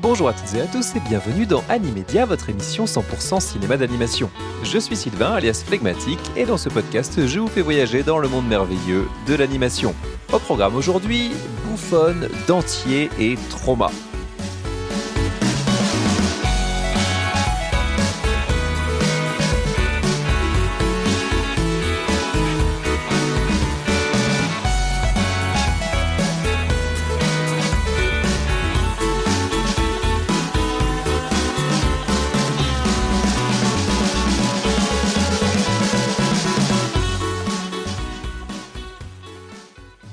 Bonjour à toutes et à tous et bienvenue dans Animedia, votre émission 100% cinéma d'animation. Je suis Sylvain, alias Phlegmatique, et dans ce podcast, je vous fais voyager dans le monde merveilleux de l'animation. Au programme aujourd'hui, bouffonne, dentier et trauma.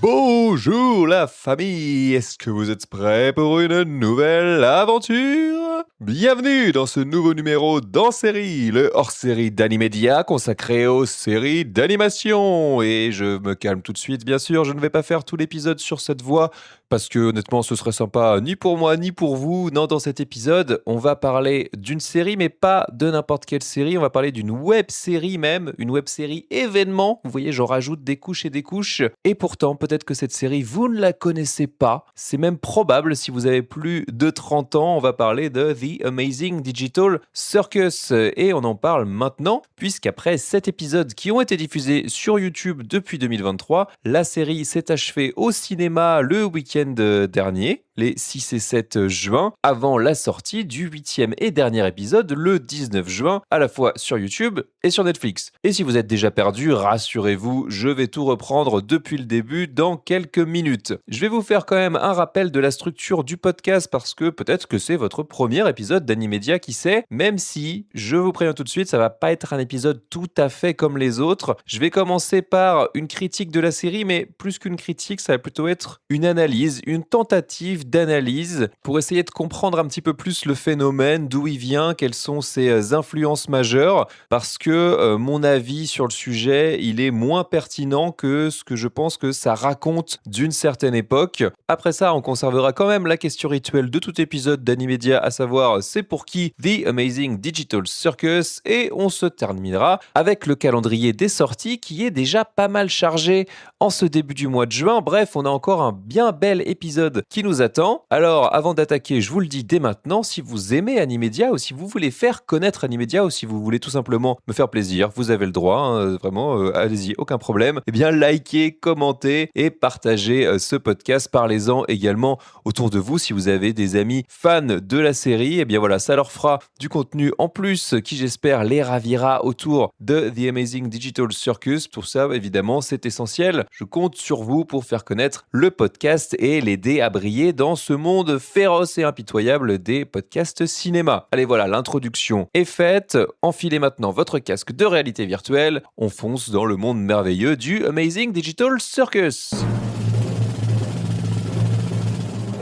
Bonjour la famille, est-ce que vous êtes prêts pour une nouvelle aventure ? Bienvenue dans ce nouveau numéro d'En-Série, le hors-série d'Animedia consacré aux séries d'animation. Et je me calme tout de suite, bien sûr, je ne vais pas faire tout l'épisode sur cette voix, parce que honnêtement ce serait sympa ni pour moi ni pour vous. Non, dans cet épisode, on va parler d'une série, mais pas de n'importe quelle série, on va parler d'une web-série même, une web-série événement. Vous voyez, j'en rajoute des couches et des couches. Et pourtant, peut-être que cette série, vous ne la connaissez pas. C'est même probable si vous avez plus de 30 ans. On va parler de The Amazing Digital Circus. Et on en parle maintenant, puisqu'après 7 épisodes qui ont été diffusés sur YouTube depuis 2023, la série s'est achevée au cinéma le week-end dernier, les 6 et 7 juin, avant la sortie du 8e et dernier épisode, le 19 juin, à la fois sur YouTube et sur Netflix. Et si vous êtes déjà perdu, rassurez-vous, je vais tout reprendre depuis le début dans quelques minutes. Je vais vous faire quand même un rappel de la structure du podcast parce que peut-être que c'est votre premier épisode d'Animedia, qui sait, même si, je vous préviens tout de suite, ça va pas être un épisode tout à fait comme les autres. Je vais commencer par une critique de la série, mais plus qu'une critique, ça va plutôt être une analyse, une tentative d'analyse pour essayer de comprendre un petit peu plus le phénomène, d'où il vient, quelles sont ses influences majeures, parce que mon avis sur le sujet, il est moins pertinent que ce que je pense que ça raconte d'une certaine époque. Après ça, on conservera quand même la question rituelle de tout épisode d'Animedia, à savoir c'est pour qui The Amazing Digital Circus, et on se terminera avec le calendrier des sorties qui est déjà pas mal chargé en ce début du mois de juin. Bref, on a encore un bien bel épisode qui nous attend. Alors, avant d'attaquer, je vous le dis dès maintenant, si vous aimez Animedia ou si vous voulez faire connaître Animedia ou si vous voulez tout simplement me faire plaisir, vous avez le droit, vraiment, allez-y, aucun problème. Eh bien, likez, commentez et partagez ce podcast. Parlez-en également autour de vous si vous avez des amis fans de la série. Eh bien voilà, ça leur fera du contenu en plus qui, j'espère, les ravira autour de The Amazing Digital Circus. Pour ça, évidemment, c'est essentiel. Je compte sur vous pour faire connaître le podcast et l'aider à briller dans ce monde féroce et impitoyable des podcasts cinéma. Allez, voilà, l'introduction est faite. Enfilez maintenant votre casque de réalité virtuelle. On fonce dans le monde merveilleux du Amazing Digital Circus.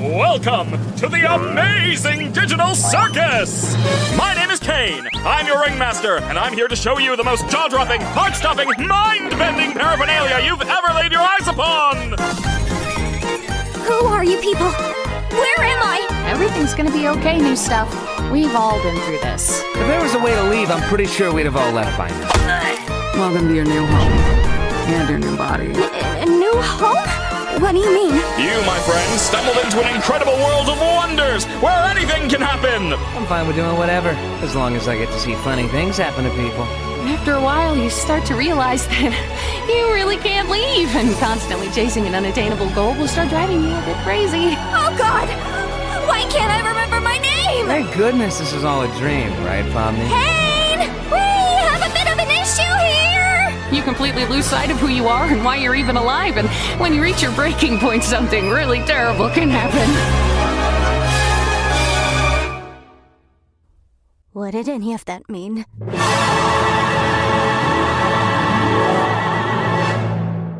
Welcome to the Amazing Digital Circus! My name is Kane. I'm your ringmaster, and I'm here to show you the most jaw-dropping, heart-stopping, mind-bending paraphernalia you've ever laid your eyes upon! Who are you people? Where am I? Everything's gonna be okay, new stuff. We've all been through this. If there was a way to leave, I'm pretty sure we'd have all left by now. Welcome to your new home. And your new body. A new home? What do you mean? You, my friend, stumbled into an incredible world of wonders, where anything can happen! I'm fine with doing whatever, as long as I get to see funny things happen to people. After a while, you start to realize that you really can't leave, and constantly chasing an unattainable goal will start driving you a bit crazy. Oh God! Why can't I remember my name? Thank goodness this is all a dream, right, Pomni? Kane! We have a bit of an issue here! You completely lose sight of who you are and why you're even alive, and when you reach your breaking point, something really terrible can happen. What did any of that mean?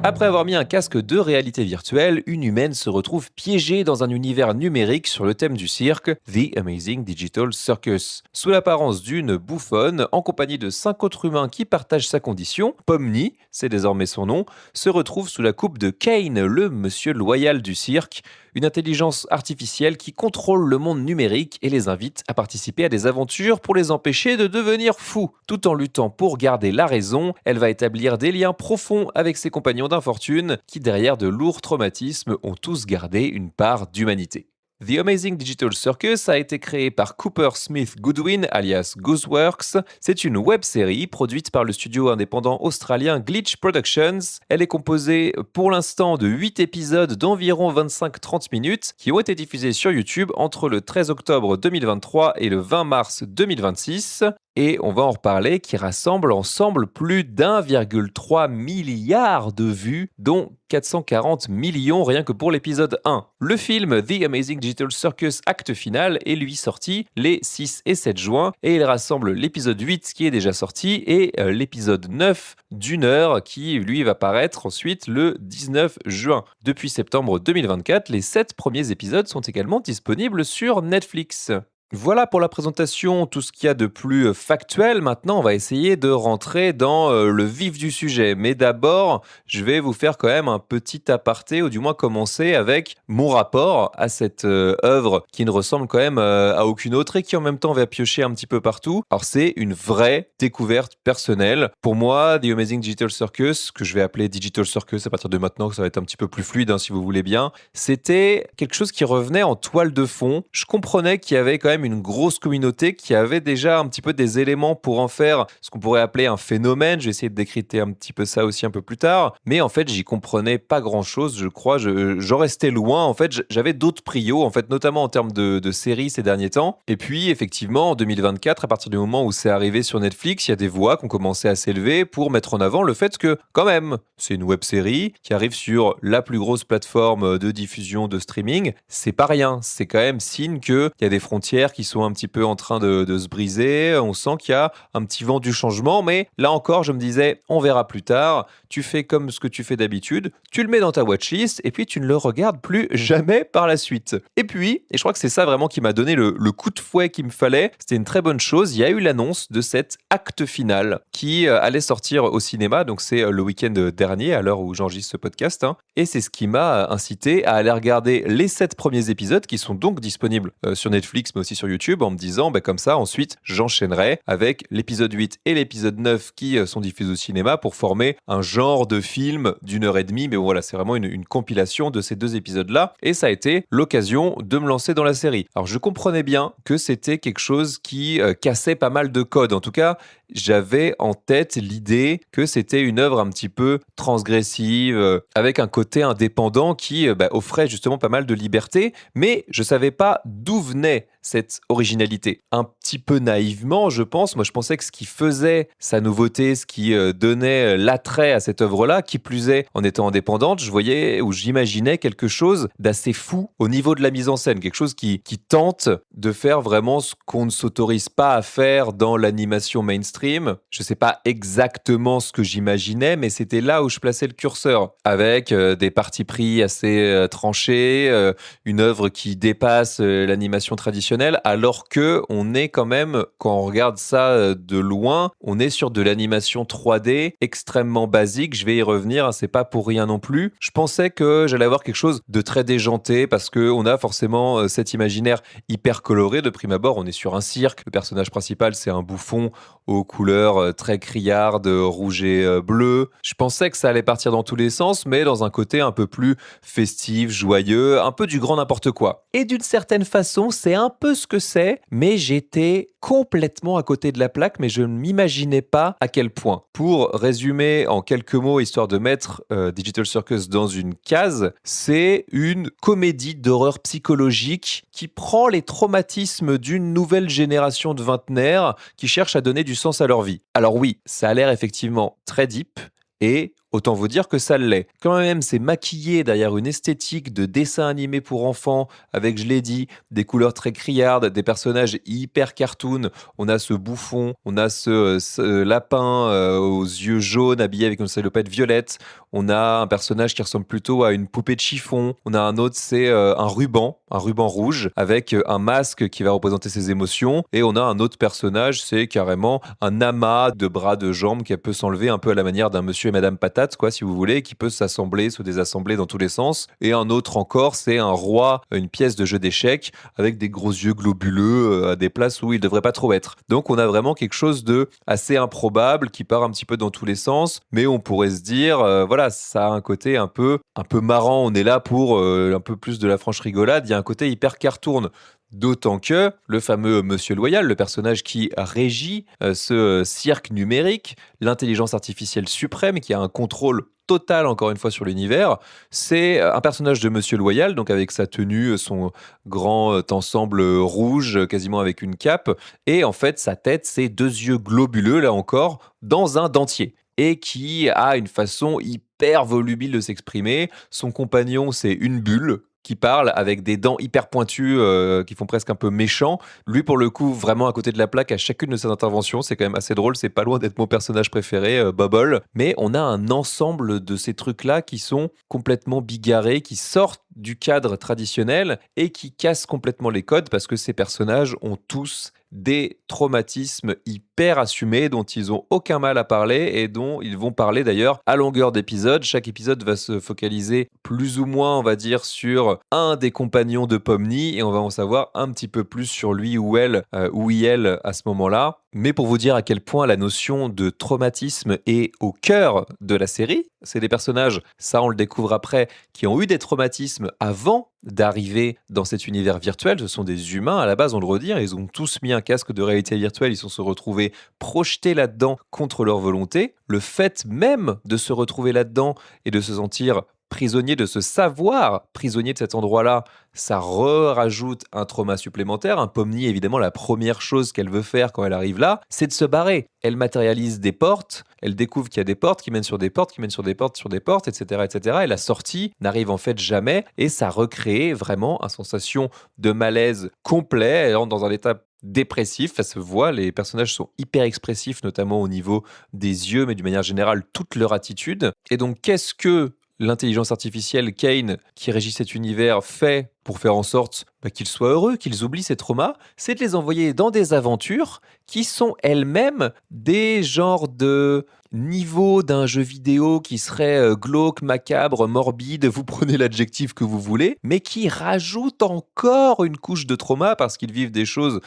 Après avoir mis un casque de réalité virtuelle, une humaine se retrouve piégée dans un univers numérique sur le thème du cirque, The Amazing Digital Circus. Sous l'apparence d'une bouffonne, en compagnie de 5 autres humains qui partagent sa condition, Pomni, c'est désormais son nom, se retrouve sous la coupe de Kane, le monsieur loyal du cirque, une intelligence artificielle qui contrôle le monde numérique et les invite à participer à des aventures pour les empêcher de devenir fous. Tout en luttant pour garder la raison, elle va établir des liens profonds avec ses compagnons d'infortune qui, derrière de lourds traumatismes, ont tous gardé une part d'humanité. The Amazing Digital Circus a été créé par Cooper Smith Goodwin, alias Gooseworks. C'est une web-série produite par le studio indépendant australien Glitch Productions. Elle est composée pour l'instant de 8 épisodes d'environ 25-30 minutes qui ont été diffusés sur YouTube entre le 13 octobre 2023 et le 20 mars 2026. Et on va en reparler, qui rassemble ensemble plus d'1,3 milliard de vues, dont 440 millions rien que pour l'épisode 1. Le film The Amazing Digital Circus Acte Final est lui sorti les 6 et 7 juin et il rassemble l'épisode 8 qui est déjà sorti et l'épisode 9 d'une heure qui lui va paraître ensuite le 19 juin. Depuis septembre 2024, les 7 premiers épisodes sont également disponibles sur Netflix. Voilà pour la présentation, tout ce qu'il y a de plus factuel. Maintenant, on va essayer de rentrer dans le vif du sujet. Mais d'abord, je vais vous faire quand même un petit aparté, ou du moins commencer avec mon rapport à cette œuvre qui ne ressemble quand même à aucune autre et qui en même temps va piocher un petit peu partout. Alors, c'est une vraie découverte personnelle. Pour moi, The Amazing Digital Circus, que je vais appeler Digital Circus à partir de maintenant, que ça va être un petit peu plus fluide si vous voulez bien, c'était quelque chose qui revenait en toile de fond. Je comprenais qu'il y avait quand même une grosse communauté qui avait déjà un petit peu des éléments pour en faire ce qu'on pourrait appeler un phénomène. Je vais essayer de décrypter un petit peu ça aussi un peu plus tard. Mais en fait, j'y comprenais pas grand-chose, je crois. J'en restais loin. En fait, j'avais d'autres prios, en fait, notamment en termes de séries ces derniers temps. Et puis, effectivement, en 2024, à partir du moment où c'est arrivé sur Netflix, il y a des voix qui ont commencé à s'élever pour mettre en avant le fait que, quand même, c'est une web-série qui arrive sur la plus grosse plateforme de diffusion de streaming. C'est pas rien. C'est quand même signe qu'il y a des frontières qui sont un petit peu en train de se briser. On sent qu'il y a un petit vent du changement, mais là encore, je me disais, on verra plus tard. Tu fais comme ce que tu fais d'habitude, tu le mets dans ta watchlist et puis tu ne le regardes plus jamais par la suite. Et puis, et je crois que c'est ça vraiment qui m'a donné le coup de fouet qu'il me fallait, c'était une très bonne chose, il y a eu l'annonce de cet acte final qui allait sortir au cinéma, donc c'est le week-end dernier, à l'heure où j'enregistre ce podcast, et c'est ce qui m'a incité à aller regarder les 7 premiers épisodes qui sont donc disponibles sur Netflix, mais aussi sur YouTube, en me disant, comme ça, ensuite, j'enchaînerai avec l'épisode 8 et l'épisode 9 qui sont diffusés au cinéma pour former un genre de film d'1h30, mais voilà, c'est vraiment une compilation de ces 2 épisodes-là, et ça a été l'occasion de me lancer dans la série. Alors, je comprenais bien que c'était quelque chose qui cassait pas mal de codes. En tout cas, j'avais en tête l'idée que c'était une œuvre un petit peu transgressive, avec un côté indépendant qui offrait justement pas mal de liberté, mais je savais pas d'où venait cette originalité. Un petit peu naïvement, je pense. Moi, je pensais que ce qui faisait sa nouveauté, ce qui donnait l'attrait à cette œuvre-là, qui plus est, en étant indépendante, je voyais ou j'imaginais quelque chose d'assez fou au niveau de la mise en scène, quelque chose qui tente de faire vraiment ce qu'on ne s'autorise pas à faire dans l'animation mainstream. Je sais pas exactement ce que j'imaginais, mais c'était là où je plaçais le curseur, avec des partis pris assez tranchés, une œuvre qui dépasse l'animation traditionnelle, alors que on est quand même, quand on regarde ça de loin, on est sur de l'animation 3D extrêmement basique. Je vais y revenir, c'est pas pour rien non plus. Je pensais que j'allais avoir quelque chose de très déjanté parce que on a forcément cet imaginaire hyper coloré. De prime abord, on est sur un cirque. Le personnage principal, c'est un bouffon aux couleurs très criardes, rouge et bleu. Je pensais que ça allait partir dans tous les sens, mais dans un côté un peu plus festif, joyeux, un peu du grand n'importe quoi. Et d'une certaine façon, c'est un peu ce que c'est, mais j'étais complètement à côté de la plaque, mais je ne m'imaginais pas à quel point. Pour résumer en quelques mots, histoire de mettre Digital Circus dans une case, c'est une comédie d'horreur psychologique qui prend les traumatismes d'une nouvelle génération de vingtenaires qui cherchent à donner du sens à leur vie. Alors oui, ça a l'air effectivement très deep, et autant vous dire que ça l'est. Quand même, c'est maquillé derrière une esthétique de dessin animé pour enfants, avec, je l'ai dit, des couleurs très criardes, des personnages hyper cartoon. On a ce bouffon, on a ce lapin aux yeux jaunes, habillé avec une salopette violette. On a un personnage qui ressemble plutôt à une poupée de chiffon. On a un autre, c'est un ruban rouge, avec un masque qui va représenter ses émotions. Et on a un autre personnage, c'est carrément un amas de bras, de jambes qui peut s'enlever un peu à la manière d'un monsieur et madame Patate, ersatz, quoi, si vous voulez, qui peut s'assembler, se désassembler dans tous les sens. Et un autre encore, c'est un roi, une pièce de jeu d'échecs avec des gros yeux globuleux à des places où il devrait pas trop être. Donc on a vraiment quelque chose de assez improbable qui part un petit peu dans tous les sens, mais on pourrait se dire, voilà, ça a un côté un peu marrant. On est là pour un peu plus de la franche rigolade. Il y a un côté hyper cartoon. D'autant que le fameux Monsieur Loyal, le personnage qui régit ce cirque numérique, l'intelligence artificielle suprême qui a un contrôle total encore une fois sur l'univers, c'est un personnage de Monsieur Loyal, donc avec sa tenue, son grand ensemble rouge, quasiment avec une cape, et en fait sa tête, c'est deux yeux globuleux, là encore, dans un dentier, et qui a une façon hyper volubile de s'exprimer. Son compagnon, c'est une bulle qui parle avec des dents hyper pointues qui font presque un peu méchant. Lui, pour le coup, vraiment à côté de la plaque à chacune de ses interventions. C'est quand même assez drôle. C'est pas loin d'être mon personnage préféré, Bubble. Mais on a un ensemble de ces trucs-là qui sont complètement bigarrés, qui sortent du cadre traditionnel et qui cassent complètement les codes parce que ces personnages ont tous des traumatismes hyper assumés dont ils ont aucun mal à parler et dont ils vont parler d'ailleurs à longueur d'épisode. Chaque épisode va se focaliser plus ou moins, on va dire, sur un des compagnons de Pomni et on va en savoir un petit peu plus sur lui ou elle à ce moment-là. Mais pour vous dire à quel point la notion de traumatisme est au cœur de la série, c'est des personnages, ça on le découvre après, qui ont eu des traumatismes avant d'arriver dans cet univers virtuel. Ce sont des humains à la base, on le redit, ils ont tous mis un casque de réalité virtuelle, ils se retrouvés projetés là-dedans contre leur volonté. Le fait même de se retrouver là-dedans et de se sentir prisonnier, de se savoir prisonnier de cet endroit-là, ça rajoute un trauma supplémentaire. Un Pomni, évidemment, la première chose qu'elle veut faire quand elle arrive là, c'est de se barrer. Elle matérialise des portes, elle découvre qu'il y a des portes qui mènent sur des portes, qui mènent sur des portes, sur des portes, etc., etc. Et la sortie n'arrive en fait jamais. Et ça recrée vraiment une sensation de malaise complet. Elle rentre dans un état dépressif, ça se voit, les personnages sont hyper expressifs, notamment au niveau des yeux, mais d'une manière générale, toute leur attitude. Et donc, qu'est-ce que l'intelligence artificielle Kane, qui régit cet univers, fait pour faire en sorte qu'ils soient heureux, qu'ils oublient ces traumas? C'est de les envoyer dans des aventures qui sont elles-mêmes des genres de niveaux d'un jeu vidéo qui serait glauque, macabre, morbide, vous prenez l'adjectif que vous voulez, mais qui rajoutent encore une couche de trauma parce qu'ils vivent des choses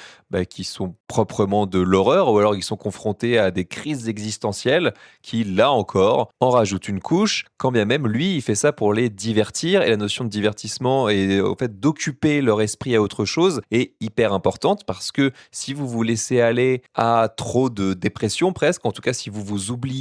qui sont proprement de l'horreur ou alors ils sont confrontés à des crises existentielles qui, là encore, en rajoutent une couche, quand bien même lui, il fait ça pour les divertir et la notion de divertissement et au fait d'occuper leur esprit à autre chose est hyper importante parce que si vous vous laissez aller à trop de dépression presque, en tout cas si vous vous oubliez,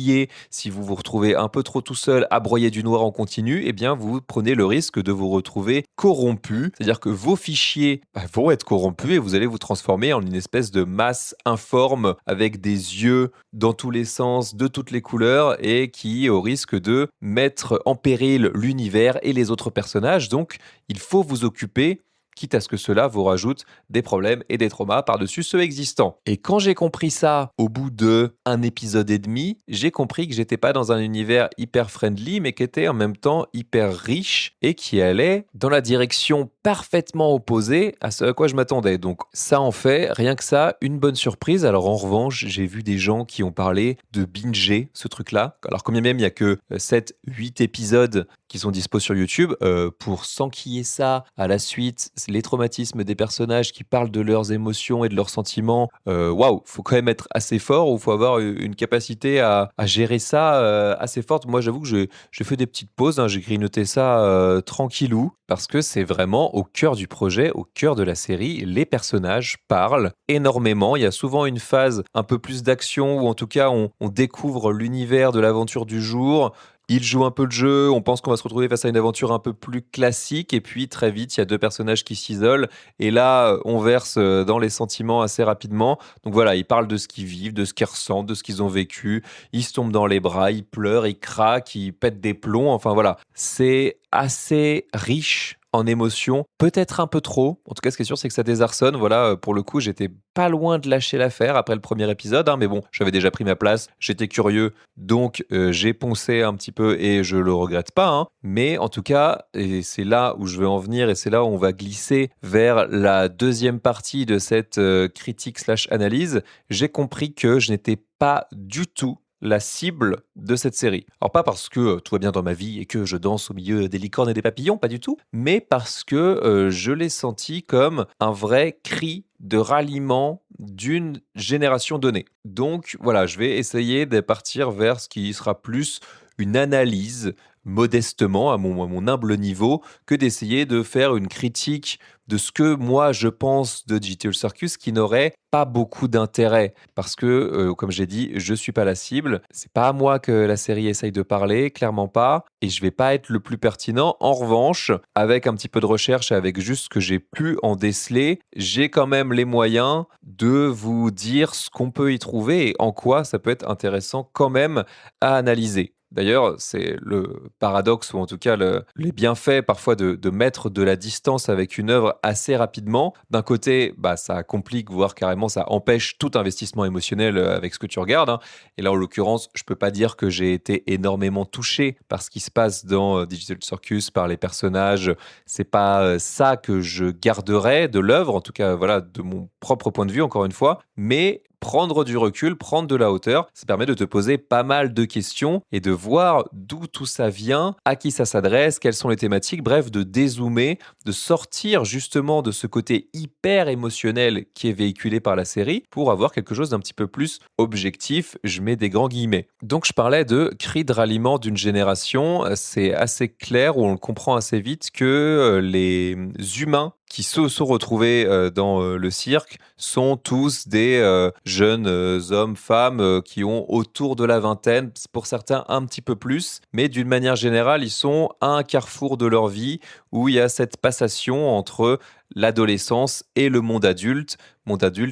si vous vous retrouvez un peu trop tout seul à broyer du noir en continu, eh bien vous prenez le risque de vous retrouver corrompu, c'est-à-dire que vos fichiers vont être corrompus et vous allez vous transformer en une espèce de masse informe avec des yeux dans tous les sens, de toutes les couleurs et qui au risque de mettre en péril l'univers et les autres personnages. Donc il faut vous occuper, quitte à ce que cela vous rajoute des problèmes et des traumas par-dessus ceux existants. Et quand j'ai compris ça, au bout d'un épisode et demi, j'ai compris que j'étais pas dans un univers hyper friendly, mais qui était en même temps hyper riche et qui allait dans la direction parfaitement opposée à ce à quoi je m'attendais. Donc ça en fait, rien que ça, une bonne surprise. Alors en revanche, j'ai vu des gens qui ont parlé de binger ce truc-là. Alors combien même il y a que 7-8 épisodes qui sont dispo sur YouTube, pour s'enquiller ça à la suite, les traumatismes des personnages qui parlent de leurs émotions et de leurs sentiments, waouh, faut quand même être assez fort ou faut avoir une capacité à gérer ça assez forte. Moi, j'avoue que j'ai fait des petites pauses, j'ai grignoté ça tranquillou, parce que c'est vraiment au cœur du projet, au cœur de la série. Les personnages parlent énormément. Il y a souvent une phase un peu plus d'action, ou en tout cas, on découvre l'univers de l'aventure du jour. Il joue un peu le jeu, on pense qu'on va se retrouver face à une aventure un peu plus classique, et puis très vite, il y a deux personnages qui s'isolent, et là, on verse dans les sentiments assez rapidement. Donc voilà, ils parlent de ce qu'ils vivent, de ce qu'ils ressentent, de ce qu'ils ont vécu, ils se tombent dans les bras, ils pleurent, ils craquent, ils pètent des plombs, enfin voilà. C'est assez riche en émotions, peut-être un peu trop. En tout cas, ce qui est sûr, c'est que ça désarçonne. Voilà, pour le coup, j'étais pas loin de lâcher l'affaire après le premier épisode, mais bon, j'avais déjà pris ma place, j'étais curieux, donc j'ai poncé un petit peu et je le regrette pas. Mais en tout cas, et c'est là où je veux en venir et c'est là où on va glisser vers la deuxième partie de cette critique/analyse, j'ai compris que je n'étais pas du tout la cible de cette série. Alors pas parce que tout va bien dans ma vie et que je danse au milieu des licornes et des papillons, pas du tout, mais parce que je l'ai senti comme un vrai cri de ralliement d'une génération donnée. Donc voilà, je vais essayer de partir vers ce qui sera plus une analyse modestement, à mon humble niveau, que d'essayer de faire une critique de ce que moi je pense de Digital Circus qui n'aurait pas beaucoup d'intérêt. Parce que, comme j'ai dit, je suis pas la cible. C'est pas à moi que la série essaye de parler, clairement pas. Et je vais pas être le plus pertinent. En revanche, avec un petit peu de recherche et avec juste ce que j'ai pu en déceler, j'ai quand même les moyens de vous dire ce qu'on peut y trouver et en quoi ça peut être intéressant quand même à analyser. D'ailleurs, c'est le paradoxe ou en tout cas les bienfaits parfois de mettre de la distance avec une œuvre assez rapidement. D'un côté, ça complique, voire carrément ça empêche tout investissement émotionnel avec ce que tu regardes, hein. Et là, en l'occurrence, je peux pas dire que j'ai été énormément touché par ce qui se passe dans Digital Circus, par les personnages. C'est pas ça que je garderais de l'œuvre, en tout cas, voilà, de mon propre point de vue, encore une fois. Mais prendre du recul, prendre de la hauteur, ça permet de te poser pas mal de questions et de voir d'où tout ça vient, à qui ça s'adresse, quelles sont les thématiques, bref, de dézoomer, de sortir justement de ce côté hyper émotionnel qui est véhiculé par la série pour avoir quelque chose d'un petit peu plus objectif, je mets des grands guillemets. Donc je parlais de cri de ralliement d'une génération, c'est assez clair, où on le comprend assez vite que les humains qui se sont retrouvés dans le cirque sont tous des jeunes hommes, femmes qui ont autour de la vingtaine, pour certains un petit peu plus, mais d'une manière générale, ils sont à un carrefour de leur vie où il y a cette passation entre l'adolescence et le monde adulte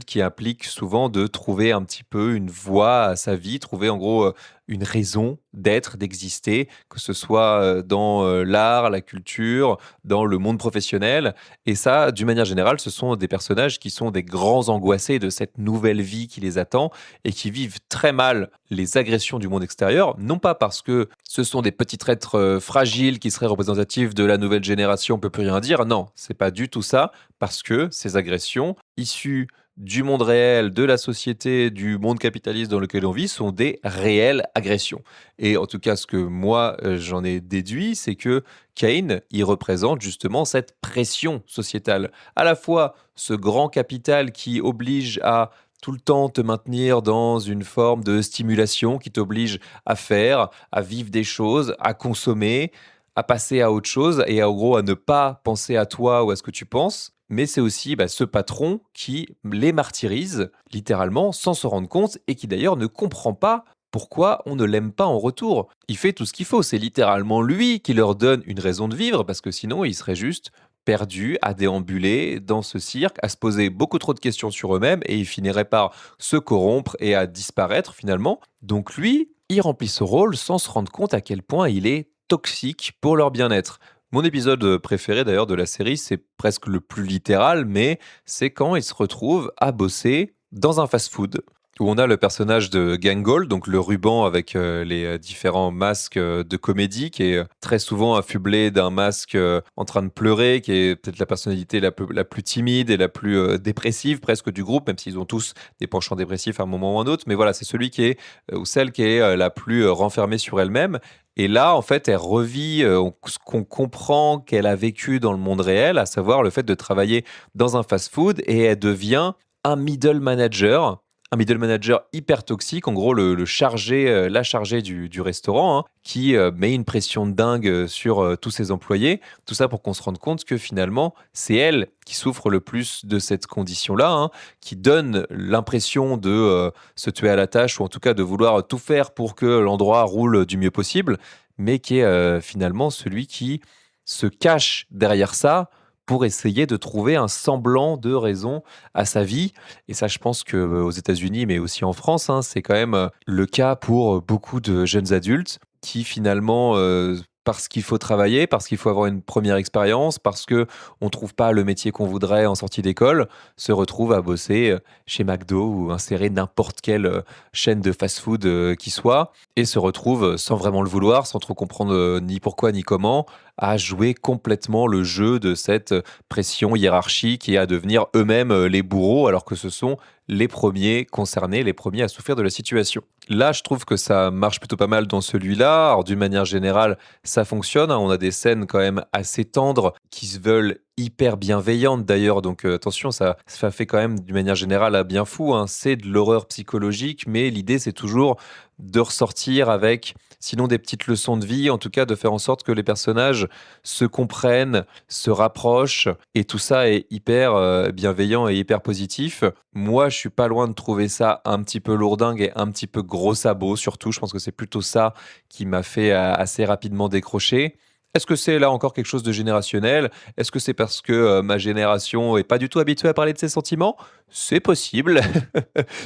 qui implique souvent de trouver un petit peu une voie à sa vie, trouver en gros une raison d'être, d'exister, que ce soit dans l'art, la culture, dans le monde professionnel. Et ça, d'une manière générale, ce sont des personnages qui sont des grands angoissés de cette nouvelle vie qui les attend et qui vivent très mal les agressions du monde extérieur, non pas parce que ce sont des petits êtres fragiles qui seraient représentatifs de la nouvelle génération, on peut plus rien dire, non, c'est pas du tout ça, parce que ces agressions, issues du monde réel, de la société, du monde capitaliste dans lequel on vit, sont des réelles agressions. Et en tout cas, ce que moi, j'en ai déduit, c'est que Kane, il représente justement cette pression sociétale. À la fois ce grand capital qui oblige à tout le temps te maintenir dans une forme de stimulation qui t'oblige à faire, à vivre des choses, à consommer, à passer à autre chose et en gros à ne pas penser à toi ou à ce que tu penses. Mais c'est aussi ce patron qui les martyrise littéralement sans se rendre compte et qui d'ailleurs ne comprend pas pourquoi on ne l'aime pas en retour. Il fait tout ce qu'il faut, c'est littéralement lui qui leur donne une raison de vivre parce que sinon ils seraient juste perdus à déambuler dans ce cirque, à se poser beaucoup trop de questions sur eux-mêmes et ils finiraient par se corrompre et à disparaître finalement. Donc lui, il remplit ce rôle sans se rendre compte à quel point il est toxique pour leur bien-être. Mon épisode préféré d'ailleurs de la série, c'est presque le plus littéral, mais c'est quand ils se retrouvent à bosser dans un fast-food où on a le personnage de Gangle, donc le ruban avec les différents masques de comédie, qui est très souvent affublé d'un masque en train de pleurer, qui est peut-être la personnalité la plus timide et la plus dépressive presque du groupe, même s'ils ont tous des penchants dépressifs à un moment ou un autre. Mais voilà, c'est celui qui est, ou celle qui est la plus renfermée sur elle-même. Et là, en fait, elle revit ce qu'on comprend qu'elle a vécu dans le monde réel, à savoir le fait de travailler dans un fast-food, et elle devient un middle manager hyper toxique, en gros le chargé, la chargée du restaurant, hein, qui met une pression de dingue sur tous ses employés. Tout ça pour qu'on se rende compte que finalement, c'est elle qui souffre le plus de cette condition-là, hein, qui donne l'impression de se tuer à la tâche, ou en tout cas de vouloir tout faire pour que l'endroit roule du mieux possible, mais qui est finalement celui qui se cache derrière ça pour essayer de trouver un semblant de raison à sa vie. Et ça, je pense qu'aux États-Unis, mais aussi en France, hein, c'est quand même le cas pour beaucoup de jeunes adultes qui finalement, parce qu'il faut travailler, parce qu'il faut avoir une première expérience, parce qu'on ne trouve pas le métier qu'on voudrait en sortie d'école, se retrouvent à bosser chez McDo ou insérer n'importe quelle chaîne de fast-food qui soit, et se retrouvent sans vraiment le vouloir, sans trop comprendre ni pourquoi ni comment, à jouer complètement le jeu de cette pression hiérarchique et à devenir eux-mêmes les bourreaux, alors que ce sont les premiers concernés, les premiers à souffrir de la situation. Là, je trouve que ça marche plutôt pas mal dans celui-là. Alors, d'une manière générale, ça fonctionne, hein. On a des scènes quand même assez tendres qui se veulent hyper bienveillantes d'ailleurs. Donc, attention, ça fait quand même d'une manière générale à bien fou, hein. C'est de l'horreur psychologique, mais l'idée, c'est toujours de ressortir avec, sinon des petites leçons de vie, en tout cas de faire en sorte que les personnages se comprennent, se rapprochent, et tout ça est hyper bienveillant et hyper positif. Moi, je suis pas loin de trouver ça un petit peu lourdingue et un petit peu gros sabot, surtout. Je pense que c'est plutôt ça qui m'a fait assez rapidement décrocher. Est-ce que c'est là encore quelque chose de générationnel? Est-ce que c'est parce que ma génération est pas du tout habituée à parler de ses sentiments? C'est possible,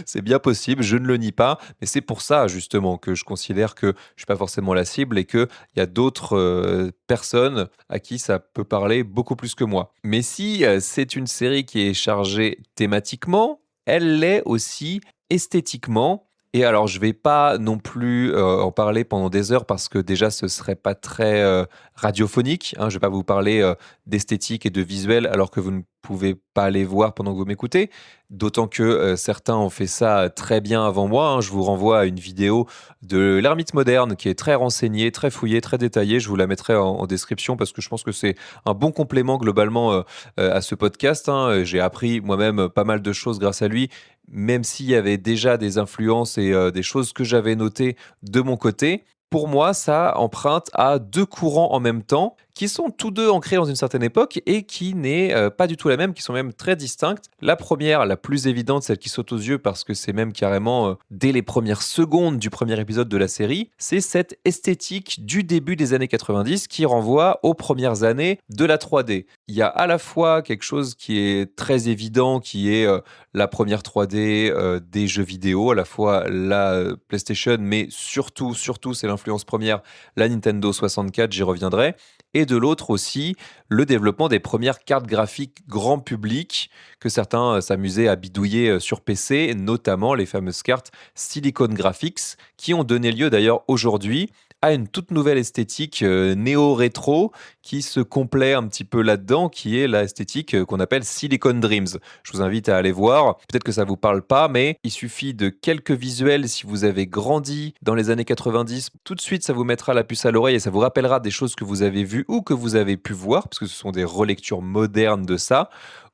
c'est bien possible, je ne le nie pas, mais c'est pour ça justement que je considère que je suis pas forcément la cible et qu'il y a d'autres personnes à qui ça peut parler beaucoup plus que moi. Mais si c'est une série qui est chargée thématiquement, elle l'est aussi esthétiquement. Et alors, je vais pas non plus en parler pendant des heures parce que déjà, ce serait pas très radiophonique, hein. Je vais pas vous parler d'esthétique et de visuel alors que vous ne pouvez pas les voir pendant que vous m'écoutez. D'autant que certains ont fait ça très bien avant moi, hein. Je vous renvoie à une vidéo de l'Ermite Moderne qui est très renseignée, très fouillée, très détaillée. Je vous la mettrai en description parce que je pense que c'est un bon complément globalement à ce podcast, hein. J'ai appris moi-même pas mal de choses grâce à lui, même s'il y avait déjà des influences et des choses que j'avais notées de mon côté. Pour moi, ça emprunte à deux courants en même temps, qui sont tous deux ancrés dans une certaine époque et qui n'est pas du tout la même, qui sont même très distinctes. La première, la plus évidente, celle qui saute aux yeux parce que c'est même carrément dès les premières secondes du premier épisode de la série, c'est cette esthétique du début des années 90 qui renvoie aux premières années de la 3D. Il y a à la fois quelque chose qui est très évident, qui est la première 3D des jeux vidéo, à la fois la PlayStation, mais surtout, c'est l'influence première, la Nintendo 64, j'y reviendrai. Et de l'autre aussi, le développement des premières cartes graphiques grand public que certains s'amusaient à bidouiller sur PC, notamment les fameuses cartes Silicon Graphics, qui ont donné lieu d'ailleurs aujourd'hui à une toute nouvelle esthétique néo-rétro qui se complaît un petit peu là-dedans, qui est l'esthétique qu'on appelle Silicon Dreams. Je vous invite à aller voir. Peut-être que ça vous parle pas, mais il suffit de quelques visuels si vous avez grandi dans les années 90. Tout de suite, ça vous mettra la puce à l'oreille et ça vous rappellera des choses que vous avez vues ou que vous avez pu voir, parce que ce sont des relectures modernes de ça.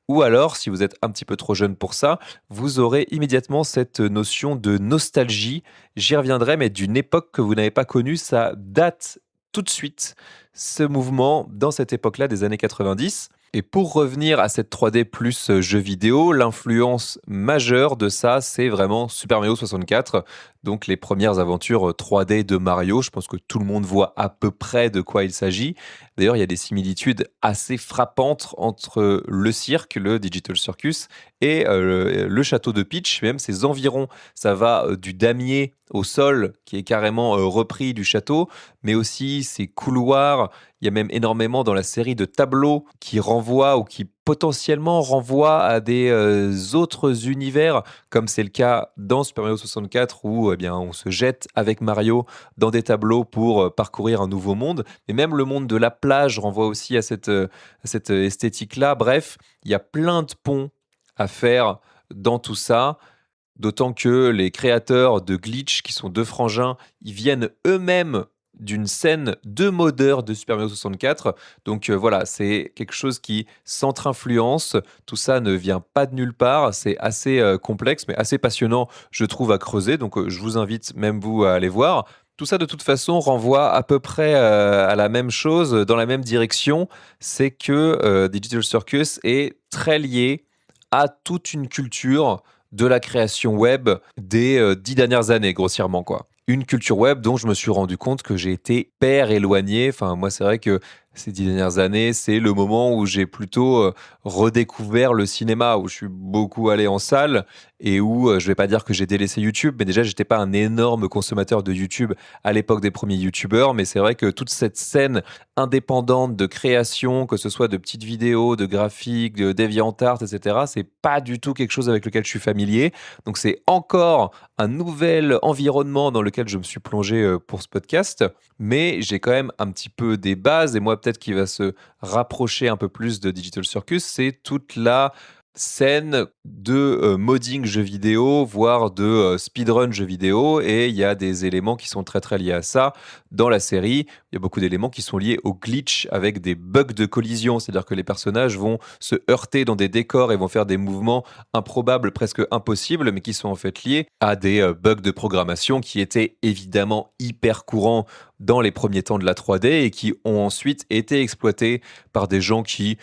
Ou alors, si vous êtes un petit peu trop jeune pour ça, vous aurez immédiatement cette notion de nostalgie. J'y reviendrai, mais d'une époque que vous n'avez pas connue, ça date tout de suite, ce mouvement, dans cette époque-là des années 90. Et pour revenir à cette 3D plus jeu vidéo, l'influence majeure de ça, c'est vraiment Super Mario 64. Donc les premières aventures 3D de Mario, je pense que tout le monde voit à peu près de quoi il s'agit. D'ailleurs, il y a des similitudes assez frappantes entre le cirque, le Digital Circus, et le château de Peach, même ses environs. Ça va du damier au sol, qui est carrément repris du château, mais aussi ses couloirs. Il y a même énormément dans la série de tableaux qui renvoient ou qui potentiellement renvoient à des autres univers, comme c'est le cas dans Super Mario 64 où eh bien, on se jette avec Mario dans des tableaux pour parcourir un nouveau monde. Et même le monde de la plage renvoie aussi à cette esthétique-là. Bref, il y a plein de ponts à faire dans tout ça. D'autant que les créateurs de Glitch, qui sont deux frangins, ils viennent eux-mêmes d'une scène de modeur de Super Mario 64. Donc voilà, c'est quelque chose qui s'entre-influence. Tout ça ne vient pas de nulle part. C'est assez complexe, mais assez passionnant, je trouve, à creuser. Donc je vous invite, même vous, à aller voir. Tout ça, de toute façon, renvoie à peu près à la même chose, dans la même direction. C'est que Digital Circus est très lié à toute une culture de la création web des 10 dernières années, grossièrement, quoi. Une culture web dont je me suis rendu compte que j'ai été hyper éloigné. Enfin, moi, c'est vrai que ces 10 dernières années, c'est le moment où j'ai plutôt redécouvert le cinéma, où je suis beaucoup allé en salle et où je vais pas dire que j'ai délaissé YouTube, mais déjà, j'étais pas un énorme consommateur de YouTube à l'époque des premiers YouTubeurs, mais c'est vrai que toute cette scène indépendante de création, que ce soit de petites vidéos, de graphiques, de DeviantArt, etc., c'est pas du tout quelque chose avec lequel je suis familier. Donc, c'est encore un nouvel environnement dans lequel je me suis plongé pour ce podcast, mais j'ai quand même un petit peu des bases et moi, peut-être qui va se rapprocher un peu plus de Digital Circus, c'est toute la scène de modding jeux vidéo, voire de speedrun jeux vidéo, et il y a des éléments qui sont très très liés à ça. Dans la série, il y a beaucoup d'éléments qui sont liés au glitch avec des bugs de collision, c'est-à-dire que les personnages vont se heurter dans des décors et vont faire des mouvements improbables, presque impossibles, mais qui sont en fait liés à des bugs de programmation qui étaient évidemment hyper courants dans les premiers temps de la 3D et qui ont ensuite été exploités par des gens qui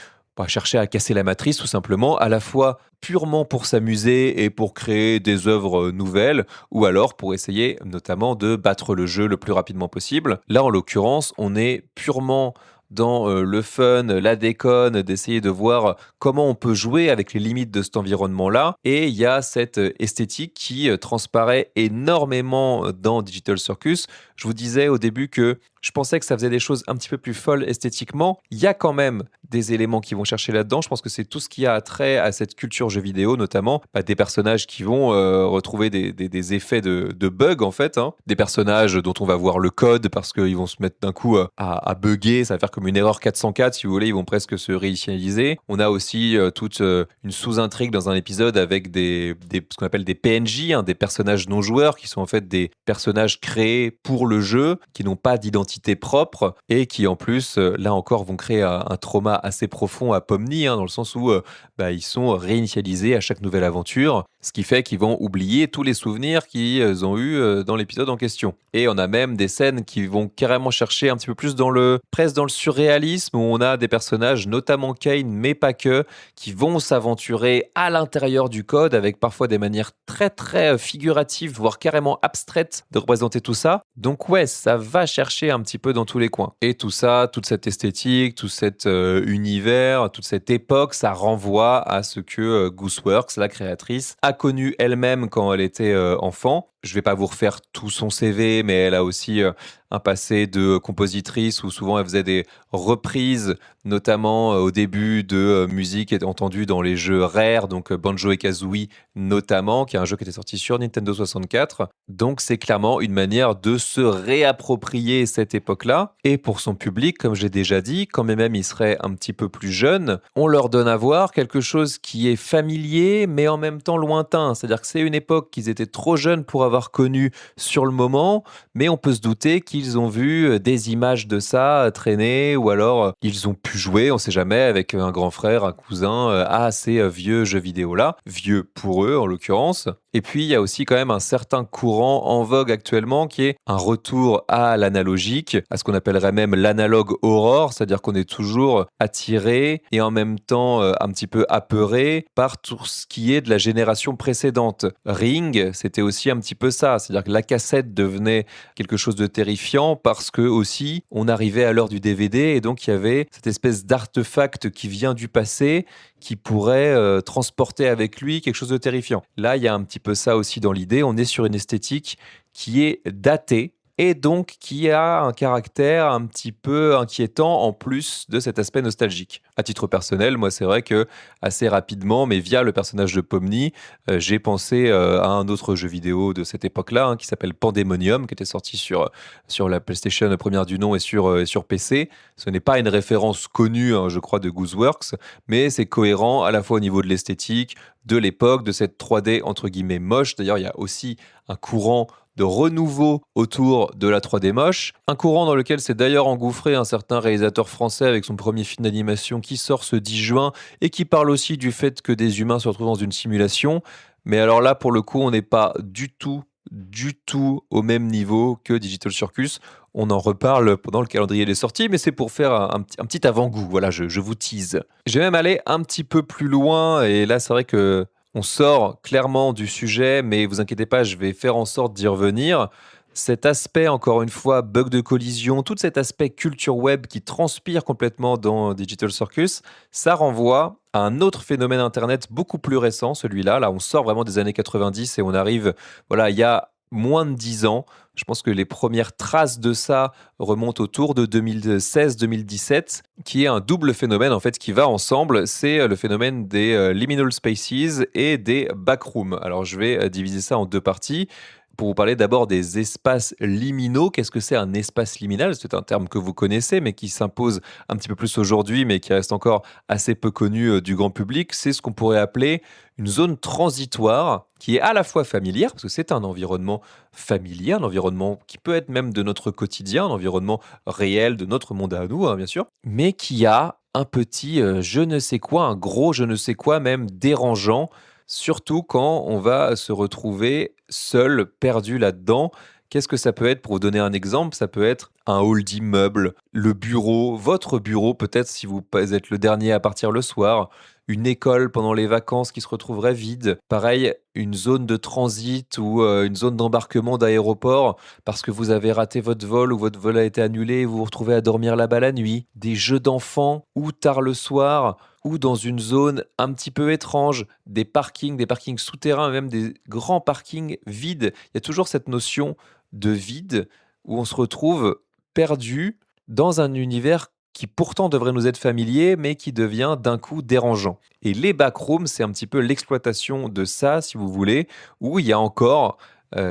chercher à casser la matrice tout simplement, à la fois purement pour s'amuser et pour créer des œuvres nouvelles, ou alors pour essayer notamment de battre le jeu le plus rapidement possible. Là, en l'occurrence, on est purement dans le fun, la déconne, d'essayer de voir comment on peut jouer avec les limites de cet environnement-là. Et il y a cette esthétique qui transparaît énormément dans Digital Circus. Je vous disais au début que je pensais que ça faisait des choses un petit peu plus folles esthétiquement. Il y a quand même des éléments qui vont chercher là-dedans. Je pense que c'est tout ce qui a trait à cette culture jeu vidéo, notamment des personnages qui vont retrouver des effets de bugs, en fait. Des personnages dont on va voir le code parce qu'ils vont se mettre d'un coup à bugger. Ça va faire comme une erreur 404, si vous voulez. Ils vont presque se réinitialiser. On a aussi toute une sous-intrigue dans un épisode avec ce qu'on appelle des PNJ, des personnages non joueurs, qui sont en fait des personnages créés pour le jeu, qui n'ont pas d'identité propre et qui en plus, là encore, vont créer un trauma assez profond à Pomni, dans le sens où ils sont réinitialisés à chaque nouvelle aventure, ce qui fait qu'ils vont oublier tous les souvenirs qu'ils ont eus dans l'épisode en question. Et on a même des scènes qui vont carrément chercher un petit peu plus presque dans le surréalisme, où on a des personnages, notamment Kane, mais pas que, qui vont s'aventurer à l'intérieur du code avec parfois des manières très très figuratives, voire carrément abstraites de représenter tout ça. Donc ouais, ça va chercher un petit peu dans tous les coins. Et tout ça, toute cette esthétique, tout cet univers, toute cette époque, ça renvoie à ce que Gooseworks, la créatrice, a connu elle-même quand elle était enfant. Je vais pas vous refaire tout son CV, mais elle a aussi un passé de compositrice où souvent elle faisait des reprises, notamment au début de musique entendue dans les jeux Rare, donc Banjo et Kazooie notamment, qui est un jeu qui était sorti sur Nintendo 64. Donc c'est clairement une manière de se réapproprier cette époque-là. Et pour son public, comme j'ai déjà dit, quand même il serait un petit peu plus jeune, on leur donne à voir quelque chose qui est familier, mais en même temps lointain. C'est-à-dire que c'est une époque qu'ils étaient trop jeunes pour avoir connu sur le moment, mais on peut se douter qu'ils ont vu des images de ça traîner, ou alors ils ont pu jouer, on sait jamais, avec un grand frère, un cousin, à ces vieux jeux vidéo-là, vieux pour eux en l'occurrence. Et puis il y a aussi quand même un certain courant en vogue actuellement qui est un retour à l'analogique, à ce qu'on appellerait même l'analogue aurore, c'est-à-dire qu'on est toujours attiré et en même temps un petit peu apeuré par tout ce qui est de la génération précédente. Ring, c'était aussi un petit peu ça, c'est-à-dire que la cassette devenait quelque chose de terrifiant parce que aussi on arrivait à l'heure du DVD et donc il y avait cette espèce d'artefact qui vient du passé qui pourrait transporter avec lui quelque chose de terrifiant. Là, il y a un petit peu ça aussi dans l'idée. On est sur une esthétique qui est datée et donc qui a un caractère un petit peu inquiétant en plus de cet aspect nostalgique. À titre personnel, moi, c'est vrai que assez rapidement, mais via le personnage de Pomni, j'ai pensé à un autre jeu vidéo de cette époque-là qui s'appelle Pandemonium, qui était sorti sur la PlayStation première du nom et sur PC. Ce n'est pas une référence connue, je crois, de Gooseworks, mais c'est cohérent à la fois au niveau de l'esthétique, de l'époque, de cette 3D entre guillemets moche. D'ailleurs, il y a aussi un courant de renouveau autour de la 3D moche. Un courant dans lequel s'est d'ailleurs engouffré un certain réalisateur français avec son premier film d'animation qui sort ce 10 juin et qui parle aussi du fait que des humains se retrouvent dans une simulation. Mais alors là, pour le coup, on n'est pas du tout au même niveau que Digital Circus. On en reparle pendant le calendrier des sorties, mais c'est pour faire un petit avant-goût. Voilà, je vous tease. Je vais même aller un petit peu plus loin, et là, c'est vrai que on sort clairement du sujet, mais vous inquiétez pas, je vais faire en sorte d'y revenir. Cet aspect, encore une fois, bug de collision, tout cet aspect culture web qui transpire complètement dans Digital Circus, ça renvoie à un autre phénomène Internet beaucoup plus récent, celui-là. Là, on sort vraiment des années 90 et on arrive, voilà, il y a moins de 10 ans. Je pense que les premières traces de ça remontent autour de 2016-2017, qui est un double phénomène en fait qui va ensemble. C'est le phénomène des liminal spaces et des backrooms. Alors je vais diviser ça en deux parties. pour vous parler d'abord des espaces liminaux. Qu'est-ce que c'est un espace liminal? C'est un terme que vous connaissez, mais qui s'impose un petit peu plus aujourd'hui, mais qui reste encore assez peu connu du grand public. C'est ce qu'on pourrait appeler une zone transitoire qui est à la fois familière, parce que c'est un environnement familier, un environnement qui peut être même de notre quotidien, un environnement réel de notre monde à nous, hein, bien sûr, mais qui a un petit je ne sais quoi, un gros je ne sais quoi même dérangeant, surtout quand on va se retrouver seul, perdu là-dedans. Qu'est-ce que ça peut être? Pour vous donner un exemple, ça peut être un hall d'immeuble, le bureau, votre bureau peut-être si vous êtes le dernier à partir le soir, une école pendant les vacances qui se retrouverait vide. Pareil, une zone de transit ou une zone d'embarquement d'aéroport parce que vous avez raté votre vol ou votre vol a été annulé et vous vous retrouvez à dormir là-bas la nuit. Des jeux d'enfants ou tard le soir ou dans une zone un petit peu étrange, des parkings souterrains, même des grands parkings vides. Il y a toujours cette notion de vide où on se retrouve perdu dans un univers qui pourtant devrait nous être familier, mais qui devient d'un coup dérangeant. Et les backrooms, c'est un petit peu l'exploitation de ça, si vous voulez, où il y a encore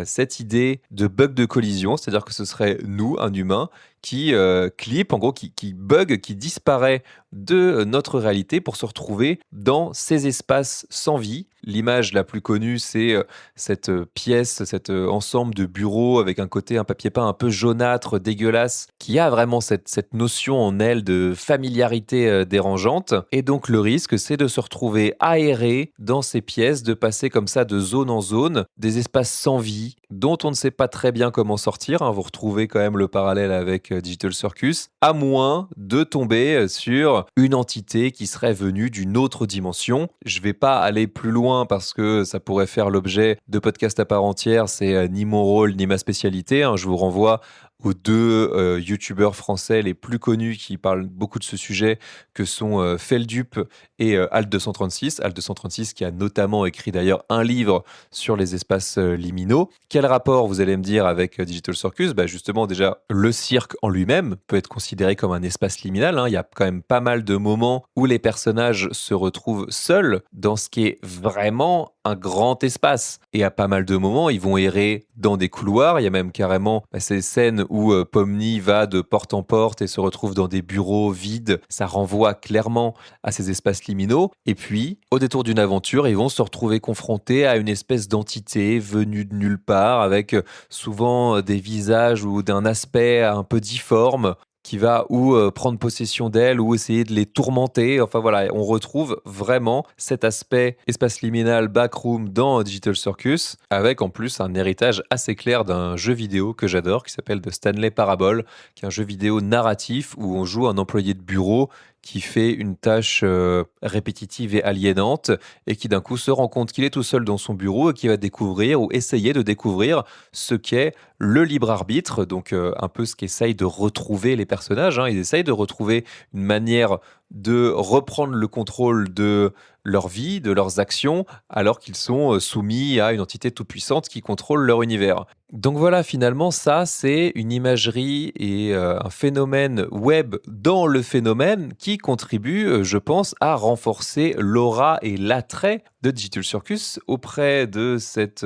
cette idée de bug de collision, c'est-à-dire que ce serait nous, un humain, qui clip, en gros, qui bug, qui disparaît de notre réalité pour se retrouver dans ces espaces sans vie. L'image la plus connue, c'est cette pièce, cet ensemble de bureaux avec un côté, un papier peint un peu jaunâtre, dégueulasse, qui a vraiment cette notion en elle de familiarité dérangeante. Et donc le risque, c'est de se retrouver aéré dans ces pièces, de passer comme ça de zone en zone, des espaces sans vie, dont on ne sait pas très bien comment sortir, hein. Vous retrouvez quand même le parallèle avec Digital Circus, à moins de tomber sur une entité qui serait venue d'une autre dimension. Je ne vais pas aller plus loin parce que ça pourrait faire l'objet de podcasts à part entière, c'est ni mon rôle ni ma spécialité, hein. Je vous renvoie aux deux youtubeurs français les plus connus qui parlent beaucoup de ce sujet, que sont Feldup et Alt236. Alt236 qui a notamment écrit d'ailleurs un livre sur les espaces liminaux. Quel rapport, vous allez me dire, avec Digital Circus? Justement, déjà, le cirque en lui-même peut être considéré comme un espace liminal, hein. Il y a quand même pas mal de moments où les personnages se retrouvent seuls dans ce qui est vraiment un grand espace. Et à pas mal de moments, ils vont errer dans des couloirs. Il y a même carrément ces scènes où Pomni va de porte en porte et se retrouve dans des bureaux vides. Ça renvoie clairement à ces espaces liminaux. Et puis, au détour d'une aventure, ils vont se retrouver confrontés à une espèce d'entité venue de nulle part, avec souvent des visages ou d'un aspect un peu difforme, qui va ou prendre possession d'elles ou essayer de les tourmenter. Enfin voilà, on retrouve vraiment cet aspect espace liminal backroom dans Digital Circus, avec en plus un héritage assez clair d'un jeu vidéo que j'adore, qui s'appelle The Stanley Parable, qui est un jeu vidéo narratif où on joue un employé de bureau qui fait une tâche répétitive et aliénante et qui d'un coup se rend compte qu'il est tout seul dans son bureau et qui va découvrir ou essayer de découvrir ce qu'est le libre arbitre, donc un peu ce qu'essayent de retrouver les personnages, hein. Ils essayent de retrouver une manière de reprendre le contrôle de leur vie, de leurs actions, alors qu'ils sont soumis à une entité toute-puissante qui contrôle leur univers. Donc voilà, finalement, ça, c'est une imagerie et un phénomène web dans le phénomène qui contribue, je pense, à renforcer l'aura et l'attrait de Digital Circus auprès de cette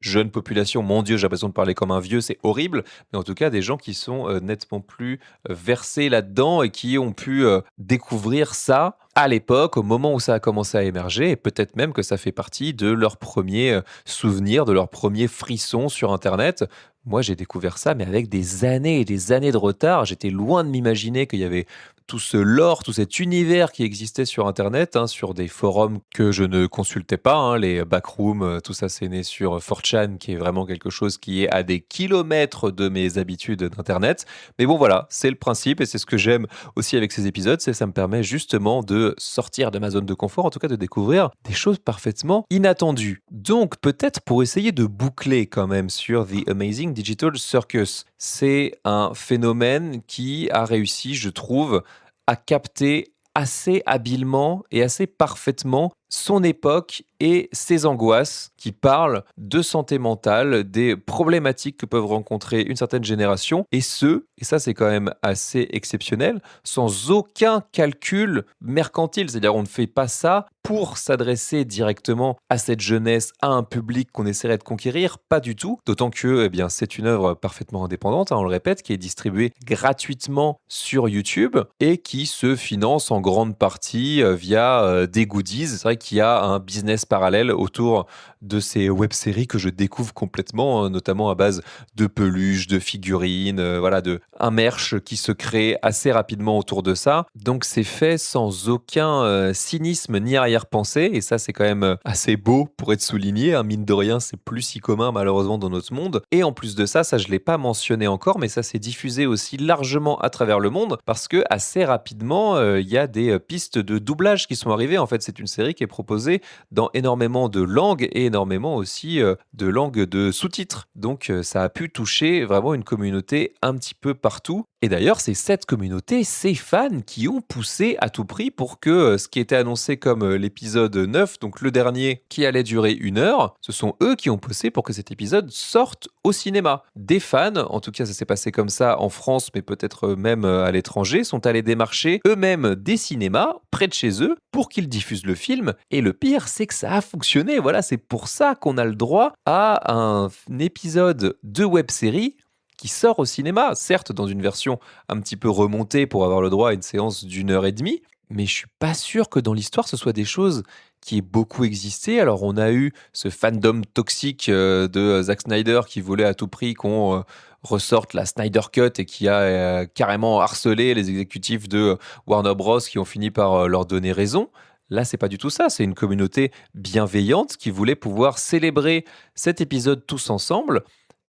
jeune population. Mon Dieu, j'ai l'impression de parler comme un vieux, c'est horrible, mais en tout cas, des gens qui sont nettement plus versés là-dedans et qui ont pu découvrir ça à l'époque, au moment où ça a commencé à émerger, et peut-être même que ça fait partie de leurs premiers souvenirs, de leurs premiers frissons sur Internet. Moi, j'ai découvert ça, mais avec des années et des années de retard. J'étais loin de m'imaginer qu'il y avait tout ce lore, tout cet univers qui existait sur Internet, hein, sur des forums que je ne consultais pas, hein, les backrooms, tout ça c'est né sur 4chan, qui est vraiment quelque chose qui est à des kilomètres de mes habitudes d'Internet. Mais bon voilà, c'est le principe et c'est ce que j'aime aussi avec ces épisodes, c'est que ça me permet justement de sortir de ma zone de confort, en tout cas de découvrir des choses parfaitement inattendues. Donc peut-être pour essayer de boucler quand même sur The Amazing Digital Circus, c'est un phénomène qui a réussi, je trouve, à capter assez habilement et assez parfaitement son époque et ses angoisses, qui parlent de santé mentale, des problématiques que peuvent rencontrer une certaine génération, et ça c'est quand même assez exceptionnel, sans aucun calcul mercantile. C'est-à-dire on ne fait pas ça pour s'adresser directement à cette jeunesse, à un public qu'on essaierait de conquérir, pas du tout. D'autant que c'est une œuvre parfaitement indépendante, on le répète, qui est distribuée gratuitement sur YouTube et qui se finance en grande partie via des goodies. C'est vrai qu'il y a un business parallèle autour de ces web-séries que je découvre complètement, notamment à base de peluches, de figurines, de un merch qui se crée assez rapidement autour de ça. Donc c'est fait sans aucun cynisme ni arrière-pensée, et ça c'est quand même assez beau pour être souligné, hein. Mine de rien, c'est plus si commun malheureusement dans notre monde. Et en plus de ça je l'ai pas mentionné encore, mais ça s'est diffusé aussi largement à travers le monde, parce que assez rapidement, il y a des pistes de doublage qui sont arrivées. En fait, c'est une série qui est proposée dans énormément de langues et énormément aussi de langues de sous-titres. Donc ça a pu toucher vraiment une communauté un petit peu partout. Et d'ailleurs, c'est cette communauté, ces fans, qui ont poussé à tout prix pour que ce qui était annoncé comme l'épisode 9, donc le dernier qui allait durer 1 heure, ce sont eux qui ont poussé pour que cet épisode sorte au cinéma. Des fans, en tout cas ça s'est passé comme ça en France, mais peut-être même à l'étranger, sont allés démarcher eux-mêmes des cinémas près de chez eux pour qu'ils diffusent le film. Et le pire, c'est que ça a fonctionné. Voilà, c'est pour ça qu'on a le droit à un épisode de web-série qui sort au cinéma, certes dans une version un petit peu remontée pour avoir le droit à une séance d'1 heure et demie, mais je suis pas sûr que dans l'histoire ce soit des choses qui aient beaucoup existé. Alors on a eu ce fandom toxique de Zack Snyder qui voulait à tout prix qu'on ressorte la Snyder Cut et qui a carrément harcelé les exécutifs de Warner Bros qui ont fini par leur donner raison. Là, c'est pas du tout ça. C'est une communauté bienveillante qui voulait pouvoir célébrer cet épisode tous ensemble.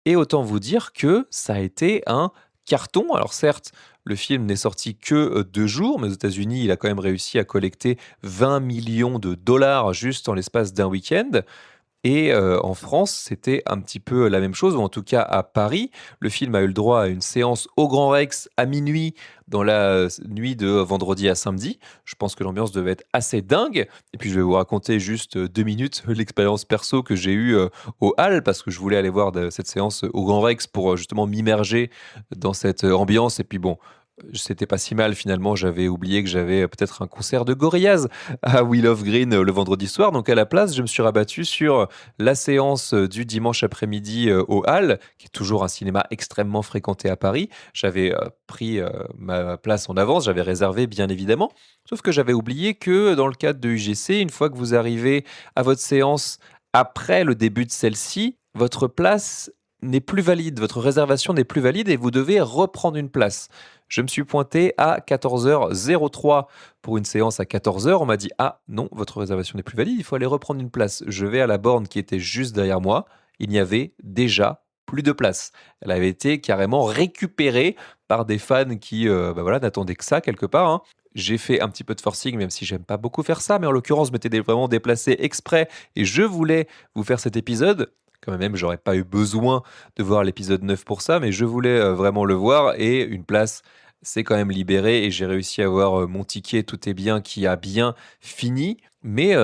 Et autant vous dire que ça a été un carton. Alors certes, le film n'est sorti que 2 jours, mais aux États-Unis, il a quand même réussi à collecter 20 millions de dollars juste en l'espace d'un week-end. Et en France, c'était un petit peu la même chose, ou en tout cas à Paris. Le film a eu le droit à une séance au Grand Rex à minuit, dans la nuit de vendredi à samedi. Je pense que l'ambiance devait être assez dingue. Et puis je vais vous raconter juste 2 minutes l'expérience perso que j'ai eue au Hall, parce que je voulais aller voir cette séance au Grand Rex pour justement m'immerger dans cette ambiance. Et puis bon, c'était pas si mal finalement, j'avais oublié que j'avais peut-être un concert de Gorillaz à Wheel of Green le vendredi soir, donc à la place je me suis rabattu sur la séance du dimanche après-midi au Hall, qui est toujours un cinéma extrêmement fréquenté à Paris. J'avais pris ma place en avance, j'avais réservé bien évidemment, sauf que j'avais oublié que dans le cadre de UGC, une fois que vous arrivez à votre séance après le début de celle-ci, votre place n'est plus valide, votre réservation n'est plus valide et vous devez reprendre une place. Je me suis pointé à 14h03 pour une séance à 14h. On m'a dit « Ah non, votre réservation n'est plus valide, il faut aller reprendre une place ». Je vais à la borne qui était juste derrière moi. Il n'y avait déjà plus de place. Elle avait été carrément récupérée par des fans qui n'attendaient que ça quelque part, hein. J'ai fait un petit peu de forcing, même si j'aime pas beaucoup faire ça, mais en l'occurrence, je m'étais vraiment déplacé exprès et je voulais vous faire cet épisode. Quand même, j'aurais pas eu besoin de voir l'épisode 9 pour ça, mais je voulais vraiment le voir et une place s'est quand même libérée et j'ai réussi à avoir mon ticket, tout est bien, qui a bien fini. Mais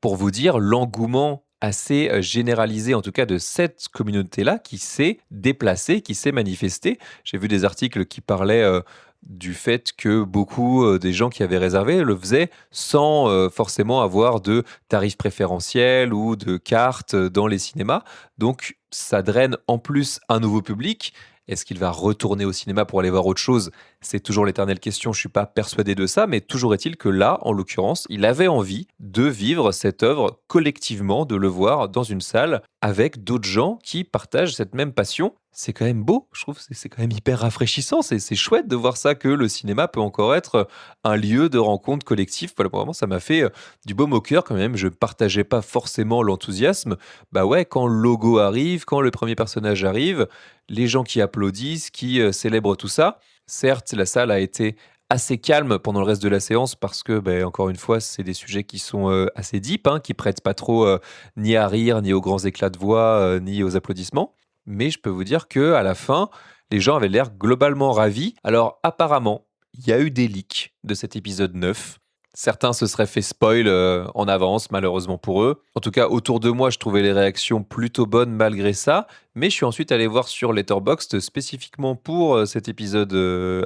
pour vous dire, l'engouement assez généralisé, en tout cas de cette communauté-là, qui s'est déplacée, qui s'est manifestée. J'ai vu des articles qui parlaient du fait que beaucoup des gens qui avaient réservé le faisaient sans forcément avoir de tarifs préférentiels ou de cartes dans les cinémas. Donc ça draine en plus un nouveau public. Est-ce qu'il va retourner au cinéma pour aller voir autre chose? C'est toujours l'éternelle question, je ne suis pas persuadé de ça, mais toujours est-il que là, en l'occurrence, il avait envie de vivre cette œuvre collectivement, de le voir dans une salle avec d'autres gens qui partagent cette même passion. C'est quand même beau, je trouve, c'est quand même hyper rafraîchissant, c'est chouette de voir ça, que le cinéma peut encore être un lieu de rencontre collective. Voilà, vraiment, ça m'a fait du baume au cœur quand même. Je ne partageais pas forcément l'enthousiasme. Bah ouais, quand le logo arrive, quand le premier personnage arrive, les gens qui applaudissent, qui célèbrent tout ça. Certes, la salle a été assez calme pendant le reste de la séance parce que, encore une fois, c'est des sujets qui sont assez deep, hein, qui prêtent pas trop ni à rire, ni aux grands éclats de voix, ni aux applaudissements. Mais je peux vous dire qu'à la fin, les gens avaient l'air globalement ravis. Alors apparemment, il y a eu des leaks de cet épisode 9 Certains se seraient fait spoil en avance, malheureusement pour eux. En tout cas, autour de moi, je trouvais les réactions plutôt bonnes malgré ça. Mais je suis ensuite allé voir sur Letterboxd spécifiquement pour cet épisode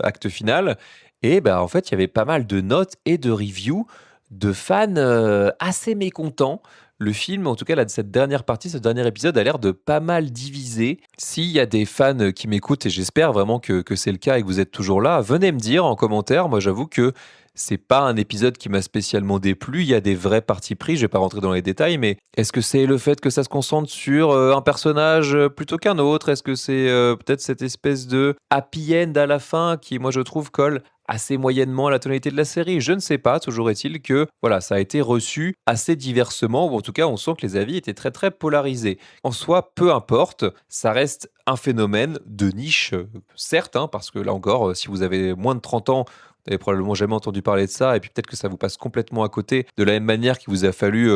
acte final. Et bah, en fait, il y avait pas mal de notes et de reviews de fans assez mécontents. Le film, en tout cas, là, de cette dernière partie, ce dernier épisode, a l'air de pas mal diviser. S'il y a des fans qui m'écoutent, et j'espère vraiment que c'est le cas et que vous êtes toujours là, venez me dire en commentaire. Moi, j'avoue que c'est pas un épisode qui m'a spécialement déplu. Il y a des vrais partis pris. Je vais pas rentrer dans les détails, mais est-ce que c'est le fait que ça se concentre sur un personnage plutôt qu'un autre? Est-ce que c'est peut-être cette espèce de happy end à la fin qui, moi, je trouve, colle assez moyennement à la tonalité de la série? Je ne sais pas. Toujours est-il que voilà, ça a été reçu assez diversement, ou en tout cas, on sent que les avis étaient très très polarisés. En soi, peu importe, ça reste un phénomène de niche, certes, hein, parce que là encore, si vous avez moins de 30 ans, vous n'avez probablement jamais entendu parler de ça, et puis peut-être que ça vous passe complètement à côté, de la même manière qu'il vous a fallu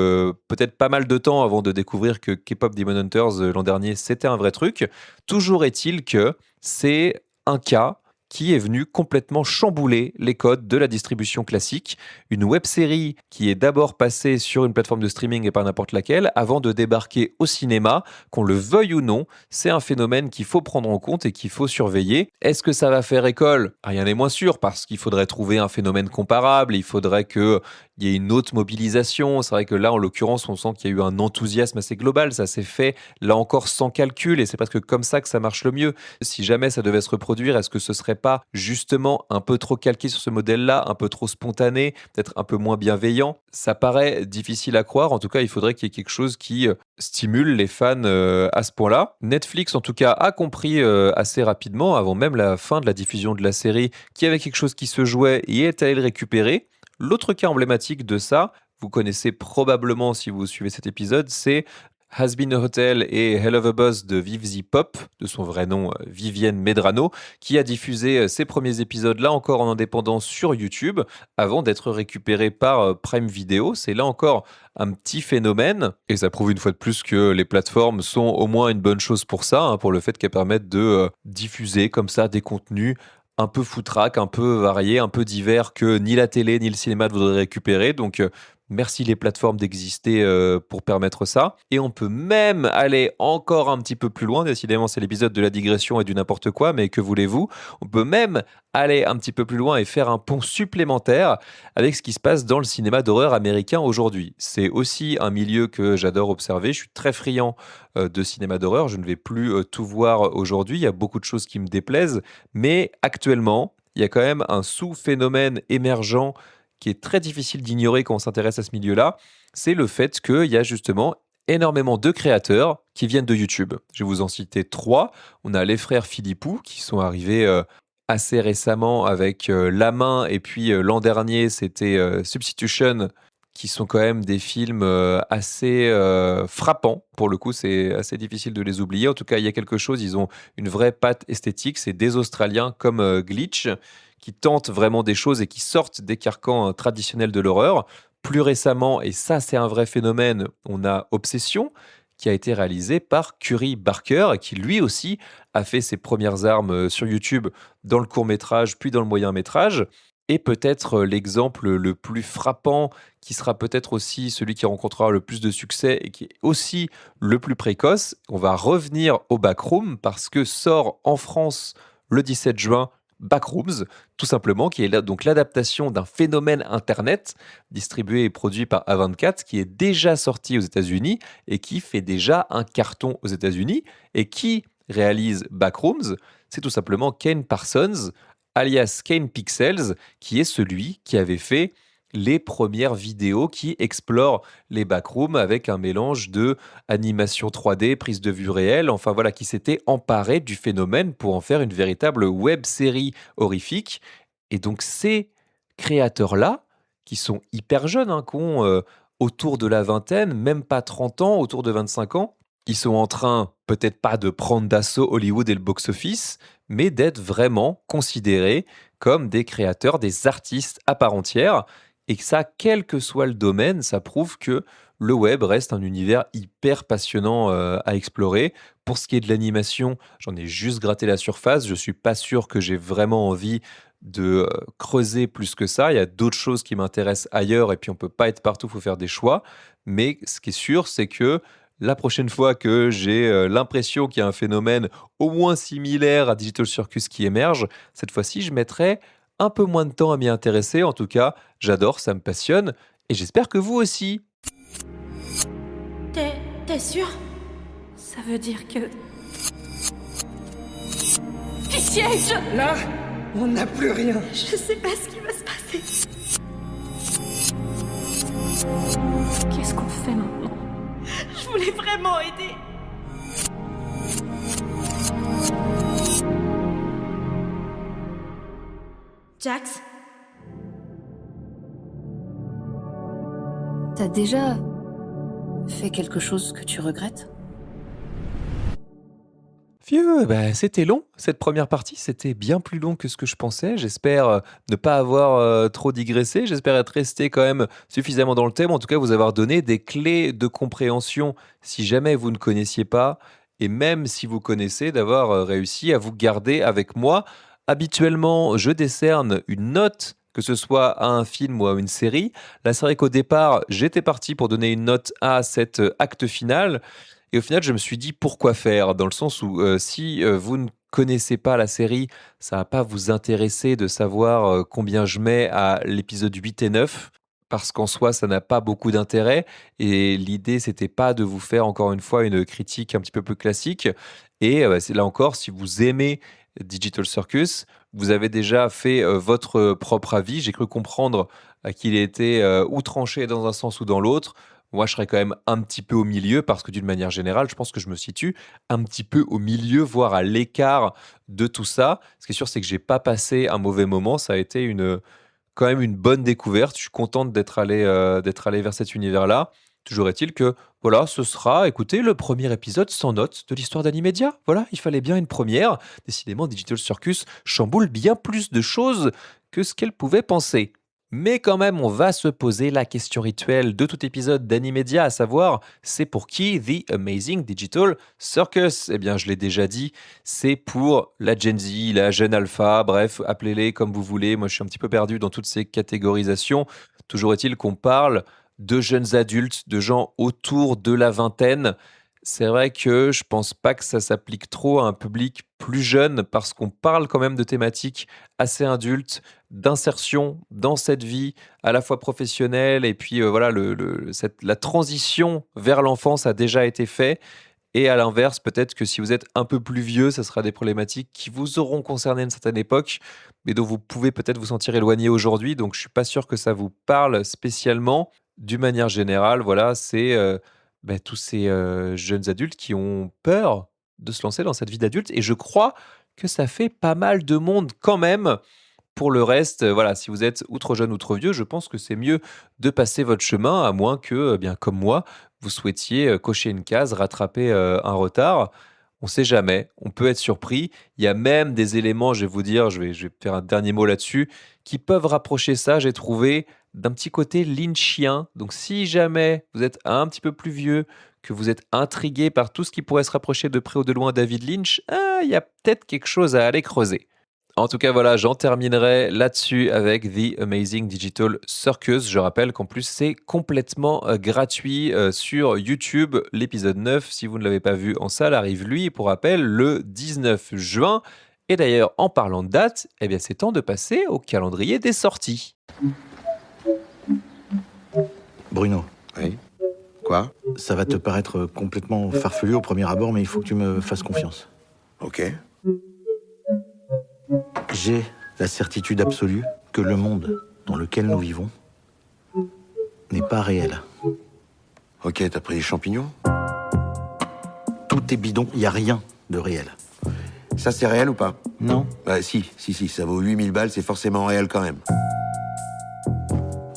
peut-être pas mal de temps avant de découvrir que K-Pop Demon Hunters l'an dernier, c'était un vrai truc. Toujours est-il que c'est un cas qui est venu complètement chambouler les codes de la distribution classique. Une web-série qui est d'abord passée sur une plateforme de streaming et pas n'importe laquelle, avant de débarquer au cinéma, qu'on le veuille ou non, c'est un phénomène qu'il faut prendre en compte et qu'il faut surveiller. Est-ce que ça va faire école? Rien n'est moins sûr, parce qu'il faudrait trouver un phénomène comparable, il faudrait qu'il y ait une autre mobilisation. C'est vrai que là, en l'occurrence, on sent qu'il y a eu un enthousiasme assez global, ça s'est fait, là encore, sans calcul, et c'est presque comme ça que ça marche le mieux. Si jamais ça devait se reproduire, est-ce que ce serait pas justement un peu trop calqué sur ce modèle-là, un peu trop spontané, peut-être un peu moins bienveillant? Ça paraît difficile à croire. En tout cas, il faudrait qu'il y ait quelque chose qui stimule les fans à ce point-là. Netflix, en tout cas, a compris assez rapidement, avant même la fin de la diffusion de la série, qu'il y avait quelque chose qui se jouait et est allé le récupérer. L'autre cas emblématique de ça, vous connaissez probablement si vous suivez cet épisode, c'est Has Been a Hotel et Hell of a Buzz de Vivzy Pop, de son vrai nom Vivienne Medrano, qui a diffusé ses premiers épisodes là encore en indépendant sur YouTube, avant d'être récupéré par Prime Video. C'est là encore un petit phénomène, et ça prouve une fois de plus que les plateformes sont au moins une bonne chose pour ça, hein, pour le fait qu'elles permettent de diffuser comme ça des contenus un peu foutraque, un peu varié, un peu divers que ni la télé ni le cinéma ne voudraient récupérer. Donc, merci les plateformes d'exister pour permettre ça. Et on peut même aller encore un petit peu plus loin. Décidément, c'est l'épisode de la digression et du n'importe quoi, mais que voulez-vous? On peut même aller un petit peu plus loin et faire un pont supplémentaire avec ce qui se passe dans le cinéma d'horreur américain aujourd'hui. C'est aussi un milieu que j'adore observer. Je suis très friand de cinéma d'horreur. Je ne vais plus tout voir aujourd'hui. Il y a beaucoup de choses qui me déplaisent. Mais actuellement, il y a quand même un sous-phénomène émergent qui est très difficile d'ignorer quand on s'intéresse à ce milieu-là. C'est le fait qu'il y a justement énormément de créateurs qui viennent de YouTube. Je vais vous en citer 3. On a les frères Philippou qui sont arrivés assez récemment avec La Main, et puis l'an dernier, c'était Substitution, qui sont quand même des films assez frappants. Pour le coup, c'est assez difficile de les oublier. En tout cas, il y a quelque chose, ils ont une vraie patte esthétique. C'est des Australiens comme Glitch, qui tentent vraiment des choses et qui sortent des carcans traditionnels de l'horreur. Plus récemment, et ça c'est un vrai phénomène, on a Obsession, qui a été réalisé par Curry Barker, qui lui aussi a fait ses premières armes sur YouTube dans le court-métrage, puis dans le moyen-métrage. Et peut-être l'exemple le plus frappant, qui sera peut-être aussi celui qui rencontrera le plus de succès et qui est aussi le plus précoce. On va revenir au Backroom, parce que sort en France le 17 juin Backrooms, tout simplement, qui est là, donc l'adaptation d'un phénomène Internet distribué et produit par A24, qui est déjà sorti aux États-Unis et qui fait déjà un carton aux États-Unis. Et qui réalise Backrooms? C'est tout simplement Kane Parsons, alias Kane Pixels, qui est celui qui avait fait les premières vidéos qui explorent les backrooms avec un mélange de animation 3D, prise de vue réelle, enfin voilà, qui s'était emparé du phénomène pour en faire une véritable web-série horrifique. Et donc ces créateurs-là, qui sont hyper jeunes, hein, qui ont autour de la vingtaine, même pas 30 ans, autour de 25 ans, ils sont en train, peut-être pas de prendre d'assaut Hollywood et le box-office, mais d'être vraiment considérés comme des créateurs, des artistes à part entière. Et que ça, quel que soit le domaine, ça prouve que le web reste un univers hyper passionnant à explorer. Pour ce qui est de l'animation, j'en ai juste gratté la surface. Je ne suis pas sûr que j'ai vraiment envie de creuser plus que ça. Il y a d'autres choses qui m'intéressent ailleurs et puis on peut pas être partout, il faut faire des choix. Mais ce qui est sûr, c'est que la prochaine fois que j'ai l'impression qu'il y a un phénomène au moins similaire à Digital Circus qui émerge, cette fois-ci, je mettrai un peu moins de temps à m'y intéresser. En tout cas, j'adore, ça me passionne et j'espère que vous aussi. T'es sûr? Ça veut dire que... Du siège! Là, on n'a plus rien. Je sais pas ce qui va se passer. Qu'est-ce qu'on fait maintenant? Je voulais vraiment aider. Jax? T'as déjà fait quelque chose que tu regrettes? Vieux, c'était long. Cette première partie, c'était bien plus long que ce que je pensais. J'espère ne pas avoir trop digressé. J'espère être resté quand même suffisamment dans le thème. En tout cas, vous avoir donné des clés de compréhension si jamais vous ne connaissiez pas. Et même si vous connaissez, d'avoir réussi à vous garder avec moi. Habituellement, je décerne une note, que ce soit à un film ou à une série. Là, c'est vrai qu'au départ, j'étais parti pour donner une note à cet acte final. Et au final, je me suis dit pourquoi faire, dans le sens où si vous ne connaissez pas la série, ça va pas vous intéresser de savoir combien je mets à l'épisode 8 et 9, parce qu'en soi, ça n'a pas beaucoup d'intérêt. Et l'idée, c'était pas de vous faire encore une fois une critique un petit peu plus classique. Et c'est là encore, si vous aimez Digital Circus, vous avez déjà fait votre propre avis. J'ai cru comprendre qu'il était ou tranché dans un sens ou dans l'autre. Moi, je serais quand même un petit peu au milieu parce que d'une manière générale, je pense que je me situe un petit peu au milieu, voire à l'écart de tout ça. Ce qui est sûr, c'est que j'ai pas passé un mauvais moment. Ça a été quand même une bonne découverte. Je suis contente d'être allé vers cet univers-là. Toujours est-il que, voilà, ce sera, écoutez, le premier épisode sans note de l'histoire d'Animedia. Voilà, il fallait bien une première. Décidément, Digital Circus chamboule bien plus de choses que ce qu'elle pouvait penser. Mais quand même, on va se poser la question rituelle de tout épisode d'Animedia, à savoir, c'est pour qui The Amazing Digital Circus? Eh bien, je l'ai déjà dit, c'est pour la Gen Z, la jeune alpha, bref, appelez-les comme vous voulez. Moi, je suis un petit peu perdu dans toutes ces catégorisations. Toujours est-il qu'on parle de jeunes adultes, de gens autour de la vingtaine. C'est vrai que je pense pas que ça s'applique trop à un public plus jeune parce qu'on parle quand même de thématiques assez adultes, d'insertion dans cette vie à la fois professionnelle et puis voilà, la transition vers l'enfance a déjà été faite. Et à l'inverse, peut-être que si vous êtes un peu plus vieux, ça sera des problématiques qui vous auront concerné à une certaine époque, mais dont vous pouvez peut-être vous sentir éloigné aujourd'hui. Donc, je suis pas sûr que ça vous parle spécialement. D'une manière générale, voilà, c'est tous ces jeunes adultes qui ont peur de se lancer dans cette vie d'adulte. Et je crois que ça fait pas mal de monde quand même. Pour le reste, voilà, si vous êtes ou trop jeune ou trop vieux, je pense que c'est mieux de passer votre chemin, à moins que, bien comme moi, vous souhaitiez cocher une case, rattraper un retard. On ne sait jamais, on peut être surpris. Il y a même des éléments, je vais vous dire, je vais faire un dernier mot là-dessus, qui peuvent rapprocher ça, j'ai trouvé, d'un petit côté lynchien. Donc si jamais vous êtes un petit peu plus vieux, que vous êtes intrigué par tout ce qui pourrait se rapprocher de près ou de loin David Lynch, il y a peut-être quelque chose à aller creuser. En tout cas, voilà, j'en terminerai là-dessus avec The Amazing Digital Circus. Je rappelle qu'en plus, c'est complètement gratuit sur YouTube. L'épisode 9, si vous ne l'avez pas vu en salle, arrive lui, pour rappel, le 19 juin. Et d'ailleurs, en parlant de date, eh bien, c'est temps de passer au calendrier des sorties. Bruno. Oui. Quoi? Ça va te paraître complètement farfelu au premier abord, mais il faut que tu me fasses confiance. Ok. J'ai la certitude absolue que le monde dans lequel nous vivons n'est pas réel. Ok, t'as pris les champignons? Tout est bidon, il n'y a rien de réel. Ça, c'est réel ou pas? Non. Bah si, ça vaut 8000 balles, c'est forcément réel quand même.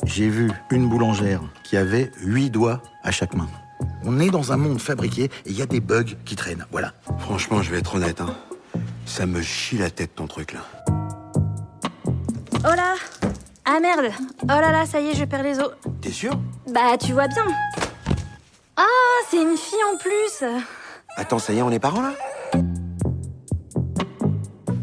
J'ai vu une boulangère qui avait 8 doigts à chaque main. On est dans un monde fabriqué et il y a des bugs qui traînent, voilà. Franchement, je vais être honnête, hein. Ça me chie la tête, ton truc, là. Oh là! Ah merde! Oh là là, ça y est, je perds les os. T'es sûr? Bah, tu vois bien. Ah, c'est une fille en plus. Attends, ça y est, on est parents, là?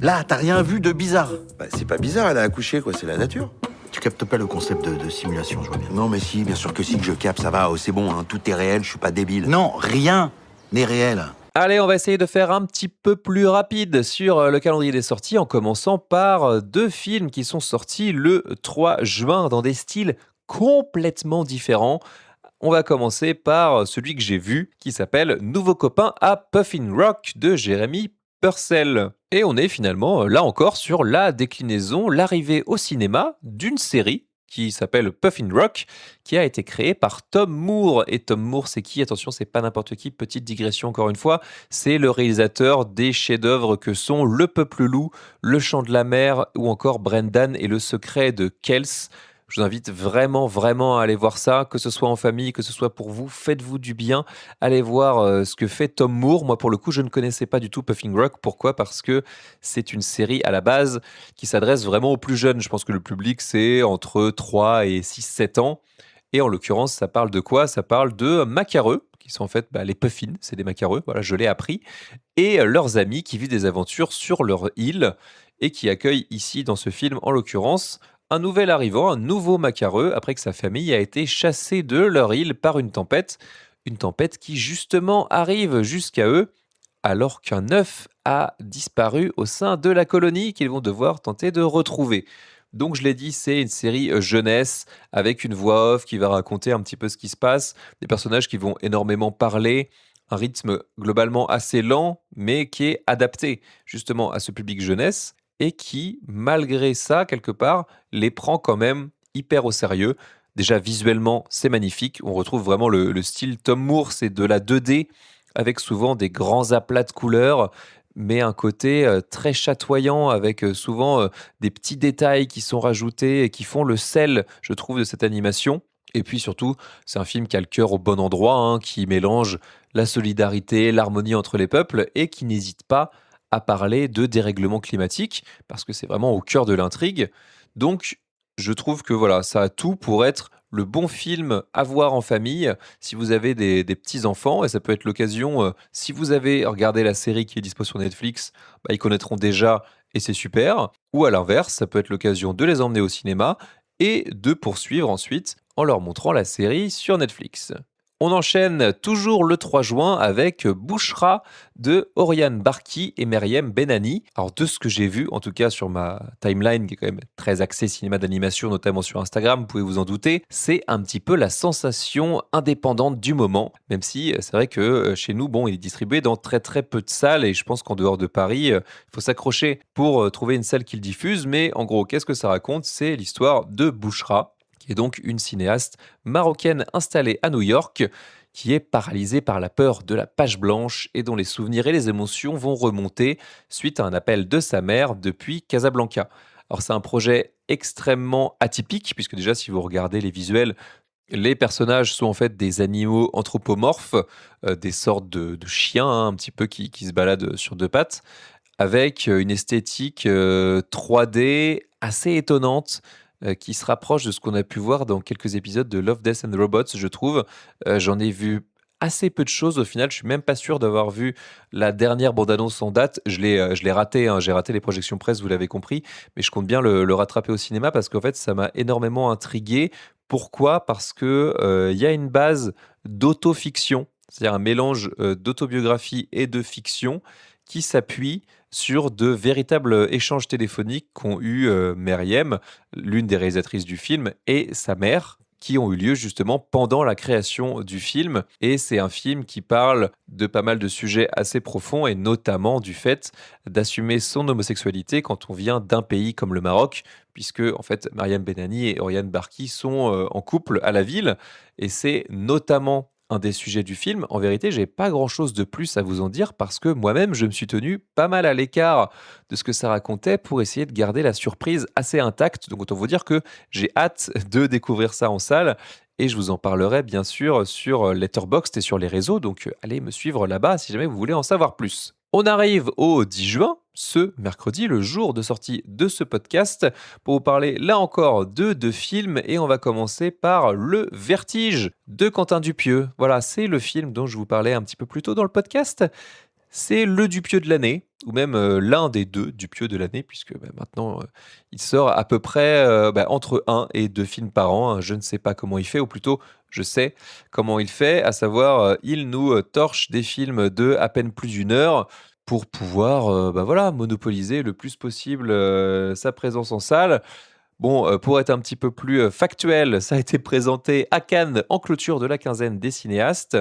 Là, t'as rien vu de bizarre. Bah, c'est pas bizarre, elle a accouché, quoi, c'est la nature. Tu captes pas le concept de simulation, je vois bien. Non, mais si, bien sûr que si, que je capte, ça va, oh, c'est bon, hein, tout est réel, je suis pas débile. Non, rien n'est réel. Allez, on va essayer de faire un petit peu plus rapide sur le calendrier des sorties, en commençant par 2 films qui sont sortis le 3 juin dans des styles complètement différents. On va commencer par celui que j'ai vu, qui s'appelle Nouveau copain à Puffin Rock de Jérémy Purcell. Et on est finalement, là encore, sur la déclinaison, l'arrivée au cinéma d'une série qui s'appelle Puffin Rock, qui a été créée par Tom Moore. Et Tom Moore, c'est qui? Attention, c'est pas n'importe qui, petite digression encore une fois, c'est le réalisateur des chefs-d'œuvre que sont Le Peuple Loup, Le Chant de la Mer ou encore Brendan et le secret de Kells. Je vous invite vraiment, vraiment à aller voir ça, que ce soit en famille, que ce soit pour vous, faites-vous du bien. Allez voir ce que fait Tom Moore. Moi, pour le coup, je ne connaissais pas du tout Puffin Rock. Pourquoi? Parce que c'est une série à la base qui s'adresse vraiment aux plus jeunes. Je pense que le public, c'est entre 3 et 6-7 ans. Et en l'occurrence, ça parle de quoi? Ça parle de macareux, qui sont en fait les puffins, c'est des macareux, voilà, je l'ai appris, et leurs amis qui vivent des aventures sur leur île et qui accueillent ici, dans ce film en l'occurrence, un nouvel arrivant, un nouveau macareux, après que sa famille a été chassée de leur île par une tempête qui justement arrive jusqu'à eux, alors qu'un œuf a disparu au sein de la colonie qu'ils vont devoir tenter de retrouver. Donc je l'ai dit, c'est une série jeunesse, avec une voix off qui va raconter un petit peu ce qui se passe, des personnages qui vont énormément parler, un rythme globalement assez lent, mais qui est adapté justement à ce public jeunesse, et qui, malgré ça, quelque part, les prend quand même hyper au sérieux. Déjà, visuellement, c'est magnifique. On retrouve vraiment le style Tom Moore, c'est de la 2D, avec souvent des grands aplats de couleurs, mais un côté très chatoyant, avec souvent des petits détails qui sont rajoutés et qui font le sel, je trouve, de cette animation. Et puis surtout, c'est un film qui a le cœur au bon endroit, hein, qui mélange la solidarité, l'harmonie entre les peuples, et qui n'hésite pas à parler de dérèglement climatique, parce que c'est vraiment au cœur de l'intrigue. Donc, je trouve que voilà, ça a tout pour être le bon film à voir en famille, si vous avez des petits-enfants, et ça peut être l'occasion, si vous avez regardé la série qui est dispo sur Netflix, ils connaîtront déjà, et c'est super. Ou à l'inverse, ça peut être l'occasion de les emmener au cinéma, et de poursuivre ensuite en leur montrant la série sur Netflix. On enchaîne toujours le 3 juin avec Bouchra de Oriane Barki et Meriem Benani. Alors de ce que j'ai vu, en tout cas sur ma timeline, qui est quand même très axée cinéma d'animation, notamment sur Instagram, vous pouvez vous en douter, c'est un petit peu la sensation indépendante du moment, même si c'est vrai que chez nous, il est distribué dans très très peu de salles, et je pense qu'en dehors de Paris, il faut s'accrocher pour trouver une salle qui le diffuse. Mais en gros, qu'est-ce que ça raconte? C'est l'histoire de Bouchra, qui est donc une cinéaste marocaine installée à New York, qui est paralysée par la peur de la page blanche et dont les souvenirs et les émotions vont remonter suite à un appel de sa mère depuis Casablanca. Alors c'est un projet extrêmement atypique, puisque déjà si vous regardez les visuels, les personnages sont en fait des animaux anthropomorphes, des sortes de chiens, hein, un petit peu qui se baladent sur 2 pattes, avec une esthétique 3D assez étonnante, qui se rapproche de ce qu'on a pu voir dans quelques épisodes de Love, Death and Robots, je trouve. J'en ai vu assez peu de choses au final. Je suis même pas sûr d'avoir vu la dernière bande-annonce en date. Je l'ai raté, hein. J'ai raté les projections presse, vous l'avez compris, mais je compte bien le rattraper au cinéma, parce qu'en fait, ça m'a énormément intrigué. Pourquoi? Parce que y a une base d'autofiction, c'est-à-dire un mélange d'autobiographie et de fiction, qui s'appuie sur de véritables échanges téléphoniques qu'ont eu Meriem, l'une des réalisatrices du film, et sa mère, qui ont eu lieu justement pendant la création du film. Et c'est un film qui parle de pas mal de sujets assez profonds, et notamment du fait d'assumer son homosexualité quand on vient d'un pays comme le Maroc, puisque en fait Meriem Benani et Oriane Barki sont en couple à la ville, et c'est notamment un des sujets du film. En vérité, j'ai pas grand-chose de plus à vous en dire, parce que moi-même, je me suis tenu pas mal à l'écart de ce que ça racontait pour essayer de garder la surprise assez intacte. Donc autant vous dire que j'ai hâte de découvrir ça en salle, et je vous en parlerai bien sûr sur Letterboxd et sur les réseaux. Donc allez me suivre là-bas si jamais vous voulez en savoir plus. On arrive au 10 juin, ce mercredi, le jour de sortie de ce podcast, pour vous parler là encore de 2 films, et on va commencer par Le Vertige de Quentin Dupieux. Voilà, c'est le film dont je vous parlais un petit peu plus tôt dans le podcast. C'est le Dupieux de l'année, ou même l'un des deux Dupieux de l'année, puisque maintenant il sort à peu près entre 1 et 2 films par an, hein. Je ne sais pas comment il fait, ou plutôt je sais comment il fait, à savoir il nous torche des films de à peine plus d'une heure pour pouvoir monopoliser le plus possible sa présence en salle. Bon, pour être un petit peu plus factuel, ça a été présenté à Cannes en clôture de la quinzaine des cinéastes.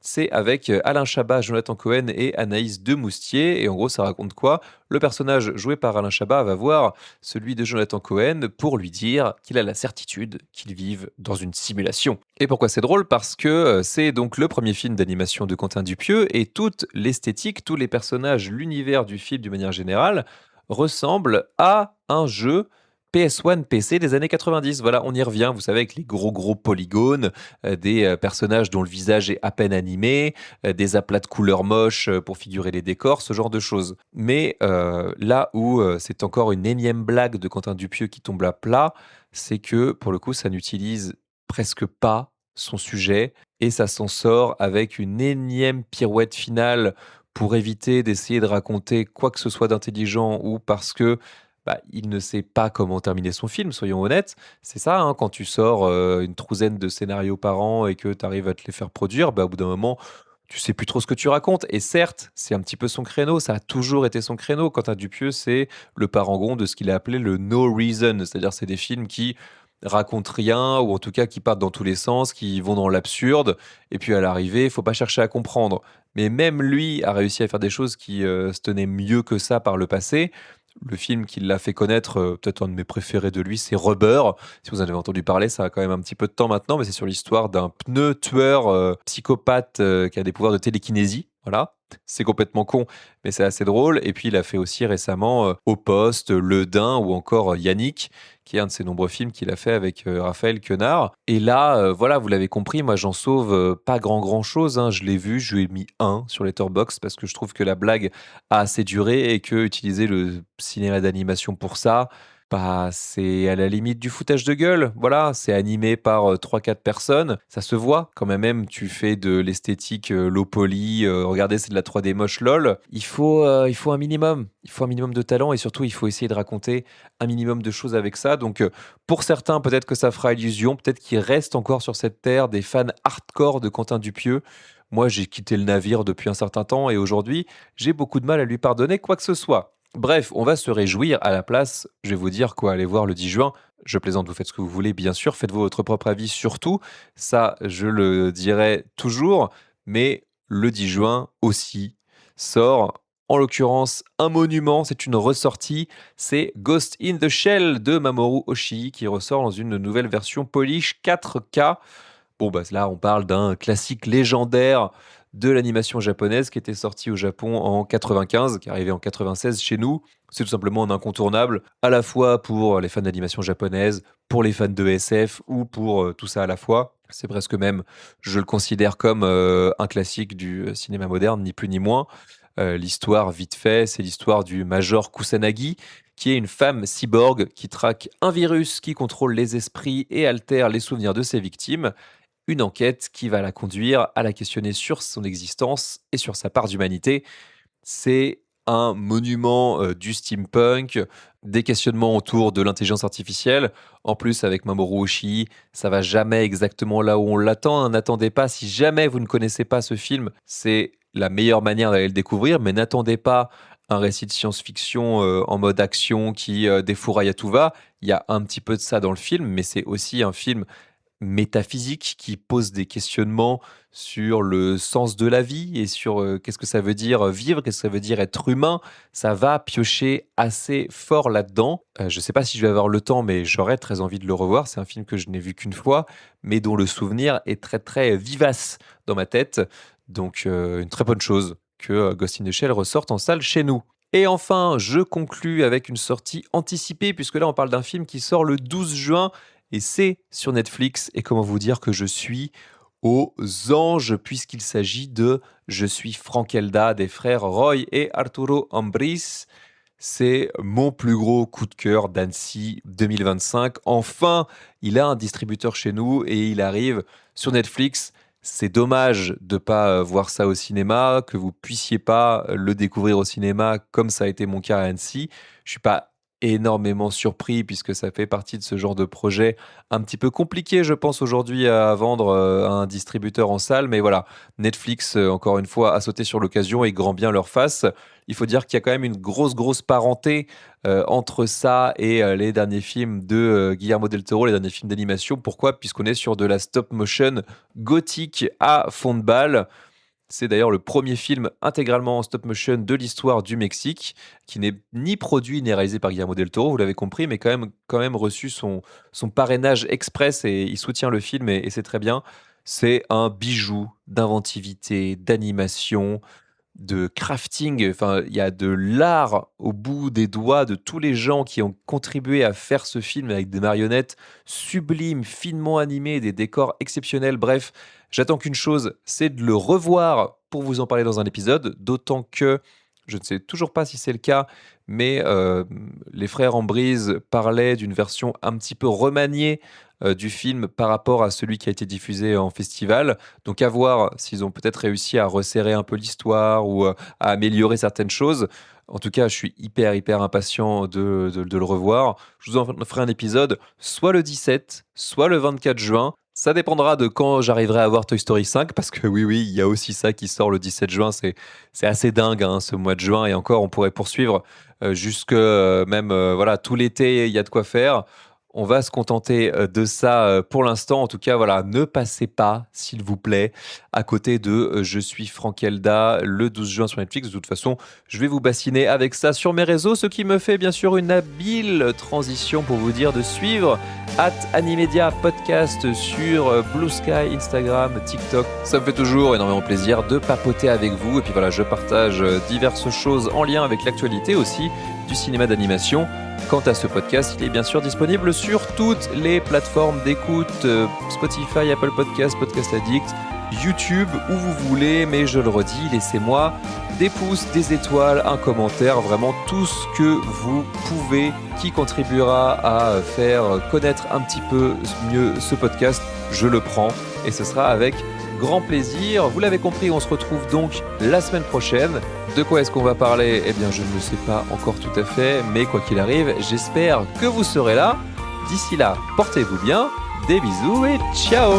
C'est avec Alain Chabat, Jonathan Cohen et Anaïs Demoustier. Et en gros, ça raconte quoi? Le personnage joué par Alain Chabat va voir celui de Jonathan Cohen pour lui dire qu'il a la certitude qu'ils vivent dans une simulation. Et pourquoi c'est drôle? Parce que c'est donc le premier film d'animation de Quentin Dupieux et toute l'esthétique, tous les personnages, l'univers du film d'une manière générale ressemble à un jeu PS1, PC des années 90. Voilà, on y revient, vous savez, avec les gros polygones, des personnages dont le visage est à peine animé, des aplats de couleurs moches pour figurer les décors, ce genre de choses. Mais là où c'est encore une énième blague de Quentin Dupieux qui tombe à plat, c'est que pour le coup, ça n'utilise presque pas son sujet et ça s'en sort avec une énième pirouette finale pour éviter d'essayer de raconter quoi que ce soit d'intelligent ou parce que il ne sait pas comment terminer son film, soyons honnêtes. C'est ça, hein, quand tu sors une trouzaine de scénarios par an et que tu arrives à te les faire produire, au bout d'un moment, tu sais plus trop ce que tu racontes. Et certes, c'est un petit peu son créneau, ça a toujours été son créneau. Quentin Dupieux, c'est le parangon de ce qu'il a appelé le no reason, c'est-à-dire c'est des films qui racontent rien ou en tout cas qui partent dans tous les sens, qui vont dans l'absurde et puis à l'arrivée, il faut pas chercher à comprendre. Mais même lui a réussi à faire des choses qui se tenaient mieux que ça par le passé. Le film qui l'a fait connaître, peut-être un de mes préférés de lui, c'est Rubber. Si vous en avez entendu parler, ça a quand même un petit peu de temps maintenant, mais c'est sur l'histoire d'un pneu tueur psychopathe qui a des pouvoirs de télékinésie. Voilà, c'est complètement con, mais c'est assez drôle. Et puis il a fait aussi récemment Au Poste, Le Dain ou encore Yannick, qui est un de ses nombreux films qu'il a fait avec Raphaël Quenard. Et là, voilà, vous l'avez compris, moi j'en sauve pas grand-chose, hein. Je l'ai vu, je lui ai mis 1 sur Letterboxd parce que je trouve que la blague a assez duré et que utiliser le cinéma d'animation pour ça, c'est à la limite du foutage de gueule. Voilà, c'est animé par 3-4 personnes. Ça se voit quand même, tu fais de l'esthétique low poly. Regardez, c'est de la 3D moche lol. Il faut un minimum. Il faut un minimum de talent et surtout, il faut essayer de raconter un minimum de choses avec ça. Donc, pour certains, peut-être que ça fera illusion. Peut-être qu'il reste encore sur cette terre des fans hardcore de Quentin Dupieux. Moi, j'ai quitté le navire depuis un certain temps et aujourd'hui, j'ai beaucoup de mal à lui pardonner quoi que ce soit. Bref, on va se réjouir à la place. Je vais vous dire quoi aller voir le 10 juin. Je plaisante, vous faites ce que vous voulez, bien sûr. Faites-vous votre propre avis surtout. Ça, je le dirai toujours. Mais le 10 juin aussi sort, en l'occurrence, un monument. C'est une ressortie. C'est Ghost in the Shell de Mamoru Oshii qui ressort dans une nouvelle version polish 4K. Bon, là, on parle d'un classique légendaire de l'animation japonaise qui était sorti au Japon en 95, qui est arrivé en 96 chez nous. C'est tout simplement un incontournable, à la fois pour les fans d'animation japonaise, pour les fans de SF ou pour tout ça à la fois. C'est presque même, je le considère comme un classique du cinéma moderne, ni plus ni moins. L'histoire, vite fait, c'est l'histoire du Major Kusanagi, qui est une femme cyborg qui traque un virus qui contrôle les esprits et altère les souvenirs de ses victimes. Une enquête qui va la conduire à la questionner sur son existence et sur sa part d'humanité. C'est un monument du steampunk, des questionnements autour de l'intelligence artificielle. En plus, avec Mamoru Oshii, ça va jamais exactement là où on l'attend, hein. N'attendez pas, si jamais vous ne connaissez pas ce film, c'est la meilleure manière d'aller le découvrir, mais n'attendez pas un récit de science-fiction en mode action qui défouraille à tout va. Il y a un petit peu de ça dans le film, mais c'est aussi un film métaphysique qui pose des questionnements sur le sens de la vie et sur qu'est-ce que ça veut dire vivre, qu'est-ce que ça veut dire être humain. Ça va piocher assez fort là-dedans. Je ne sais pas si je vais avoir le temps, mais j'aurais très envie de le revoir. C'est un film que je n'ai vu qu'une fois, mais dont le souvenir est très très vivace dans ma tête. Donc une très bonne chose que Ghost in the Shell ressorte en salle chez nous. Et enfin, je conclus avec une sortie anticipée, puisque là on parle d'un film qui sort le 12 juin, et c'est sur Netflix. Et comment vous dire que je suis aux anges, puisqu'il s'agit de Je suis Frankelda des frères Roy et Arturo Ambris. C'est mon plus gros coup de cœur d'Annecy 2025. Enfin, il a un distributeur chez nous et il arrive sur Netflix. C'est dommage de pas voir ça au cinéma, que vous puissiez pas le découvrir au cinéma comme ça a été mon cas à Annecy. Je suis pas énormément surpris puisque ça fait partie de ce genre de projet un petit peu compliqué, je pense, aujourd'hui à vendre à un distributeur en salle. Mais voilà, Netflix, encore une fois, a sauté sur l'occasion et grand bien leur face. Il faut dire qu'il y a quand même une grosse parenté entre ça et les derniers films de Guillermo del Toro, les derniers films d'animation. Pourquoi ? Puisqu'on est sur de la stop motion gothique à fond de balle. C'est d'ailleurs le premier film intégralement en stop motion de l'histoire du Mexique, qui n'est ni produit ni réalisé par Guillermo del Toro, vous l'avez compris, mais quand même reçu son parrainage express et il soutient le film et c'est très bien. C'est un bijou d'inventivité, d'animation, de crafting. Enfin, il y a de l'art au bout des doigts de tous les gens qui ont contribué à faire ce film avec des marionnettes sublimes, finement animées, des décors exceptionnels. Bref, j'attends qu'une chose, c'est de le revoir pour vous en parler dans un épisode, d'autant que je ne sais toujours pas si c'est le cas, mais les frères Ambrise parlaient d'une version un petit peu remaniée du film par rapport à celui qui a été diffusé en festival. Donc à voir s'ils ont peut-être réussi à resserrer un peu l'histoire ou à améliorer certaines choses. En tout cas, je suis hyper impatient de le revoir. Je vous en ferai un épisode soit le 17, soit le 24 juin. Ça dépendra de quand j'arriverai à voir Toy Story 5, parce que oui, il y a aussi ça qui sort le 17 juin. C'est assez dingue, hein, ce mois de juin. Et encore, on pourrait poursuivre jusque même voilà, tout l'été, il y a de quoi faire. On va se contenter de ça pour l'instant. En tout cas, voilà, ne passez pas, s'il vous plaît, à côté de Je suis Franck Elda le 12 juin sur Netflix. De toute façon, je vais vous bassiner avec ça sur mes réseaux, ce qui me fait bien sûr une habile transition pour vous dire de suivre @Animedia Podcast sur Blue Sky, Instagram, TikTok. Ça me fait toujours énormément plaisir de papoter avec vous. Et puis voilà, je partage diverses choses en lien avec l'actualité aussi du cinéma d'animation. Quant à ce podcast, il est bien sûr disponible sur toutes les plateformes d'écoute, Spotify, Apple Podcasts, Podcast Addict, YouTube, où vous voulez, mais je le redis, laissez-moi des pouces, des étoiles, un commentaire, vraiment tout ce que vous pouvez qui contribuera à faire connaître un petit peu mieux ce podcast, je le prends et ce sera avec grand plaisir. Vous l'avez compris, on se retrouve donc la semaine prochaine. De quoi est-ce qu'on va parler ? Eh bien, je ne le sais pas encore tout à fait, mais quoi qu'il arrive, j'espère que vous serez là. D'ici là, portez-vous bien, des bisous et ciao !